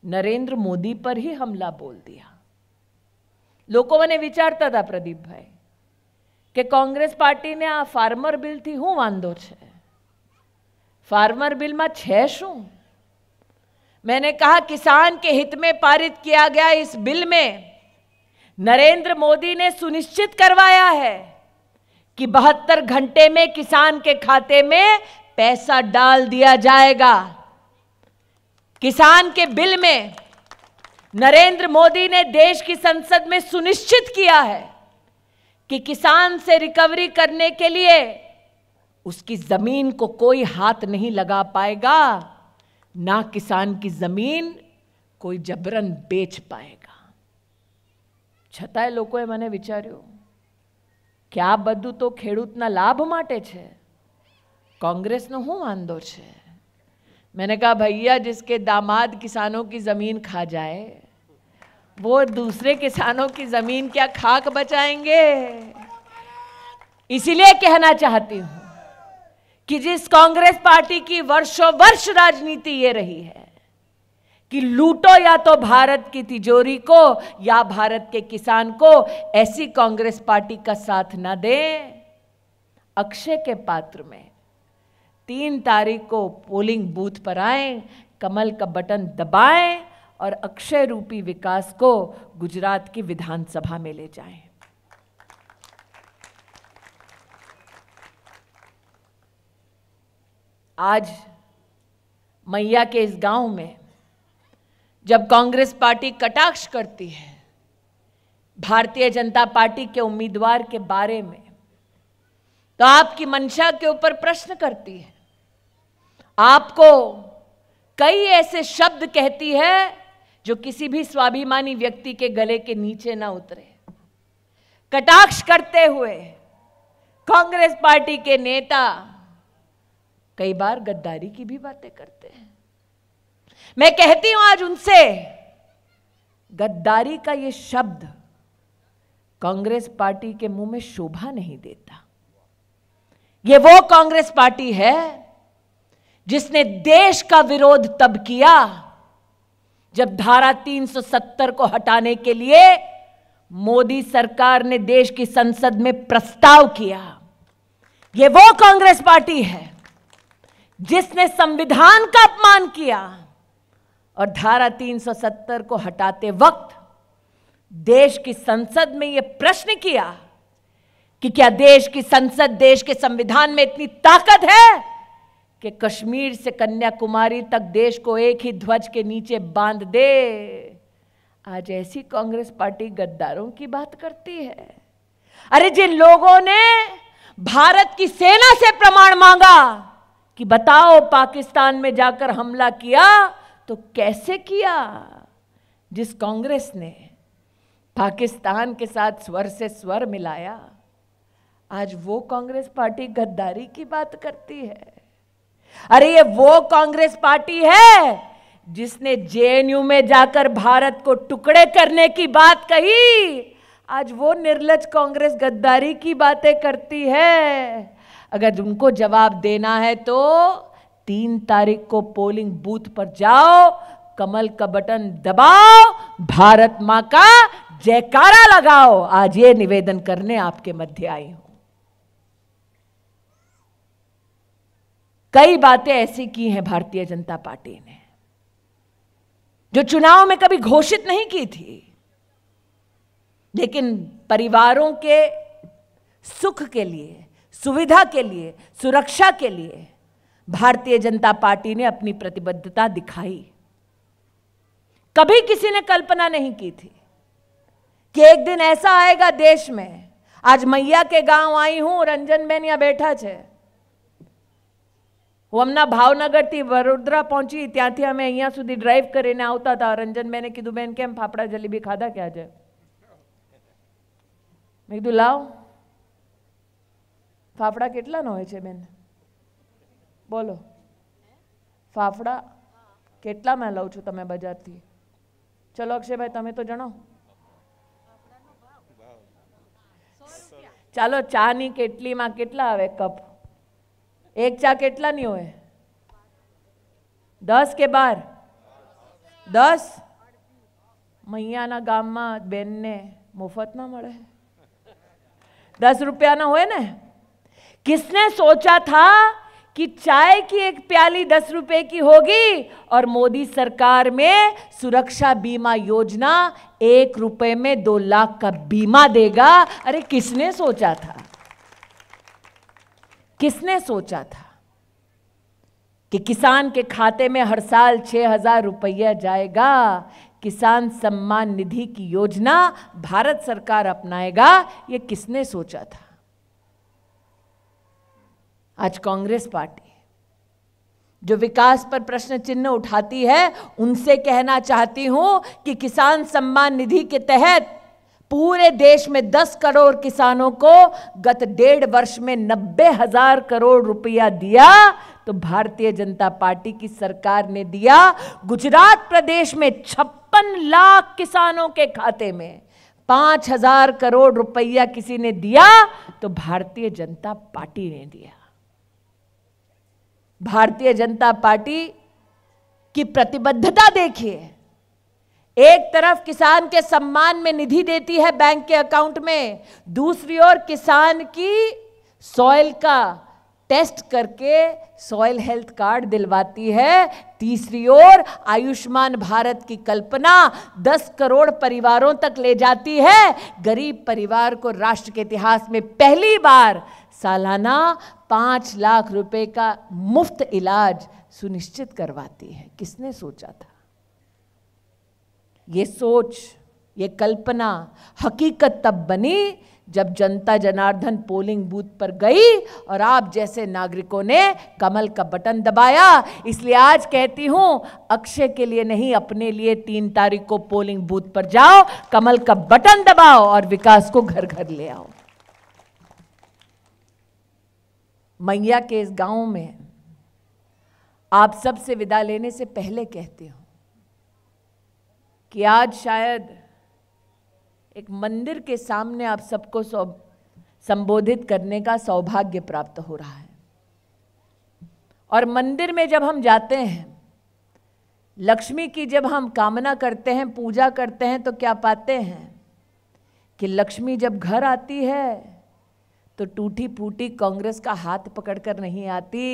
नरेंद्र मोदी पर ही हमला बोल दिया। लोगों ने विचारता था प्रदीप भाई कि कांग्रेस पार्टी ने आ फार्मर बिल थी हूँ वांधो छे, फार्मर बिल में छे शू? मैंने कहा किसान के हित में पारित किया गया इस बिल में नरेंद्र मोदी ने सुनिश्चित करवाया है कि 72 घंटे में किसान के खाते में पैसा डाल दिया जाएगा। किसान के बिल में नरेंद्र मोदी ने देश की संसद में सुनिश्चित किया है कि किसान से रिकवरी करने के लिए उसकी जमीन को कोई हाथ नहीं लगा पाएगा, ना किसान की जमीन कोई जबरन बेच पाएगा। છતાંય લોકોએ મને વિચાર્યું કે આ બધું તો ખેડૂતના લાભ માટે છે, कांग्रेसનો શું વાંધો છે? मैंने कहा भैया जिसके दामाद किसानों की जमीन खा जाए वो दूसरे किसानों की जमीन क्या खाक बचाएंगे? इसीलिए कहना चाहती हूं कि जिस कांग्रेस पार्टी की वर्षों वर्ष राजनीति ये रही है कि लूटो या तो भारत की तिजोरी को या भारत के किसान को, ऐसी कांग्रेस पार्टी का साथ ना दें। अक्षय के पात्र में 3 तारीख को पोलिंग बूथ पर आएं, कमल का बटन दबाएं और अक्षय रूपी विकास को गुजरात की विधानसभा में ले जाएं। आज मैया के इस गांव में जब कांग्रेस पार्टी कटाक्ष करती है भारतीय जनता पार्टी के उम्मीदवार के बारे में, तो आपकी मंशा के ऊपर प्रश्न करती है, आपको कई ऐसे शब्द कहती है जो किसी भी स्वाभिमानी व्यक्ति के गले के नीचे ना उतरे। कटाक्ष करते हुए कांग्रेस पार्टी के नेता कई बार गद्दारी की भी बातें करते हैं। मैं कहती हूं आज उनसे, गद्दारी का ये शब्द कांग्रेस पार्टी के मुंह में शोभा नहीं देता। ये वो कांग्रेस पार्टी है जिसने देश का विरोध तब किया जब धारा 370 को हटाने के लिए मोदी सरकार ने देश की संसद में प्रस्ताव किया। ये वो कांग्रेस पार्टी है जिसने संविधान का अपमान किया और धारा 370 को हटाते वक्त देश की संसद में यह प्रश्न किया कि क्या देश की संसद, देश के संविधान में इतनी ताकत है कि कश्मीर से कन्याकुमारी तक देश को एक ही ध्वज के नीचे बांध दे। आज ऐसी कांग्रेस पार्टी गद्दारों की बात करती है। अरे जिन लोगों ने भारत की सेना से प्रमाण मांगा कि बताओ पाकिस्तान में जाकर हमला किया तो कैसे किया, जिस कांग्रेस ने पाकिस्तान के साथ स्वर से स्वर मिलाया, आज वो कांग्रेस पार्टी गद्दारी की बात करती है। अरे ये वो कांग्रेस पार्टी है जिसने जेएनयू में जाकर भारत को टुकड़े करने की बात कही, आज वो निर्लज कांग्रेस गद्दारी की बातें करती है। अगर उनको जवाब देना है तो 3 तारीख को पोलिंग बूथ पर जाओ, कमल का बटन दबाओ, भारत मां का जयकारा लगाओ। आज ये निवेदन करने आपके मध्य आई हूं। कई बातें ऐसी की हैं भारतीय जनता पार्टी ने जो चुनाव में कभी घोषित नहीं की थी, लेकिन परिवारों के सुख के लिए, सुविधा के लिए, सुरक्षा के लिए भारतीय जनता पार्टी ने अपनी प्रतिबद्धता दिखाई। कभी किसी ने कल्पना नहीं की थी कि एक दिन ऐसा आएगा देश में। आज मैया के गांव आई हूं, रंजन बेन यहाँ बैठा छे। હું હમણાં ભાવનગરથી વડોદરા પહોંચી, ત્યાંથી અમે અહીંયા સુધી ડ્રાઈવ કરીને આવતા હતા। રંજનબેને કીધું બેન કેમ ફાફડા જલેબી ખાધા કે આજે? મેં કીધું લાવ, ફાફડા કેટલાનો હોય છે બેન? બોલો, ફાફડા કેટલામાં લઉં છું તમે બજારથી? ચલો અક્ષયભાઈ તમે તો જણાવો। ચાલો ચાની કેટલીમાં કેટલા આવે કપ? एक चा केटला नहीं होए? 10 के 12? 10? मैयाना गाम में बेन ने मुफ्त ना मळे? 10 रुपया ना होए ने? किसने सोचा था कि चाय की एक प्याली 10 रुपए की होगी और मोदी सरकार में सुरक्षा बीमा योजना 1 रुपए में 2 लाख का बीमा देगा? अरे किसने सोचा था? किसने सोचा था कि किसान के खाते में हर साल 6,000 रुपया जाएगा? किसान सम्मान निधि की योजना भारत सरकार अपनाएगा, ये किसने सोचा था? आज कांग्रेस पार्टी जो विकास पर प्रश्न चिन्ह उठाती है, उनसे कहना चाहती हूं कि किसान सम्मान निधि के तहत पूरे देश में 10 करोड़ किसानों को गत 1.5 वर्ष में 90,000 करोड़ रुपया दिया तो भारतीय जनता पार्टी की सरकार ने दिया। गुजरात प्रदेश में 56 लाख किसानों के खाते में 5,000 करोड़ रुपया किसी ने दिया तो भारतीय जनता पार्टी ने दिया। भारतीय जनता पार्टी की प्रतिबद्धता देखिए, एक तरफ किसान के सम्मान में निधि देती है बैंक के अकाउंट में, दूसरी ओर किसान की सॉइल का टेस्ट करके सॉइल हेल्थ कार्ड दिलवाती है, तीसरी ओर आयुष्मान भारत की कल्पना 10 करोड़ परिवारों तक ले जाती है। गरीब परिवार को राष्ट्र के इतिहास में पहली बार सालाना 5 लाख रुपए का मुफ्त इलाज सुनिश्चित करवाती है। किसने सोचा था? ये सोच, ये कल्पना हकीकत तब बनी जब जनता जनार्दन पोलिंग बूथ पर गई और आप जैसे नागरिकों ने कमल का बटन दबाया। इसलिए आज कहती हूं, अक्षय के लिए नहीं, अपने लिए 3 तारीख को पोलिंग बूथ पर जाओ, कमल का बटन दबाओ और विकास को घर घर ले आओ। मैया के इस गांव में आप सबसे विदा लेने से पहले कहती हूं कि आज शायद एक मंदिर के सामने आप सबको संबोधित करने का सौभाग्य प्राप्त हो रहा है। और मंदिर में जब हम जाते हैं, लक्ष्मी की जब हम कामना करते हैं, पूजा करते हैं, तो क्या पाते हैं कि लक्ष्मी जब घर आती है तो टूटी फूटी कांग्रेस का हाथ पकड़कर नहीं आती।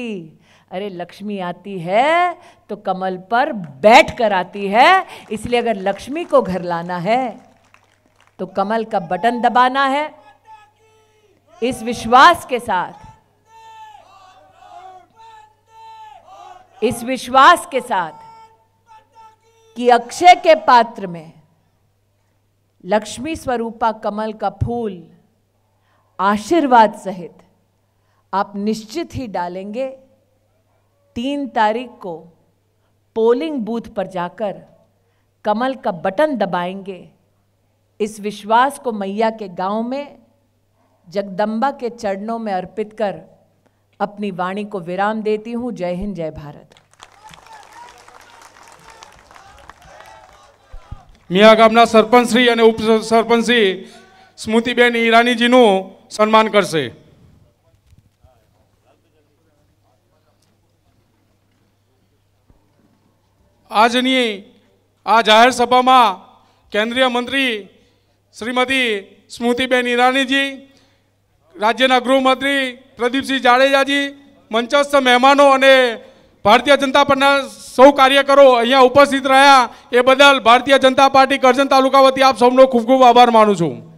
अरे लक्ष्मी आती है तो कमल पर बैठ कर आती है। इसलिए अगर लक्ष्मी को घर लाना है तो कमल का बटन दबाना है। इस विश्वास के साथ, इस विश्वास के साथ कि अक्षय के पात्र में लक्ष्मी स्वरूपा कमल का फूल आशीर्वाद सहित आप निश्चित ही डालेंगे। 3 तारीख को पोलिंग बूथ पर जाकर कमल का बटन दबाएंगे। इस विश्वास को मैया के गांव में जगदम्बा के चरणों में अर्पित कर अपनी वाणी को विराम देती हूं। जय हिंद, जय भारत।
मिया गामना सरपंच श्री અને ઉપસરપંચ શ્રી સ્મૃતિબેન ઈરાનીજીનું સન્માન કરશે। આજની આ જાહેર સભામાં કેન્દ્રીય મંત્રી શ્રીમતી સ્મૃતિબેન ઈરાનીજી, રાજ્યના ગૃહમંત્રી પ્રદીપસિંહ જાડેજાજી, મંચસ્થ મહેમાનો અને ભારતીય જનતા પાર્ટીના સૌ કાર્યકરો અહીંયા ઉપસ્થિત રહ્યા એ બદલ ભારતીય જનતા પાર્ટી કરજણ તાલુકા વતી આપ સૌનો ખૂબ ખૂબ આભાર માનું છું।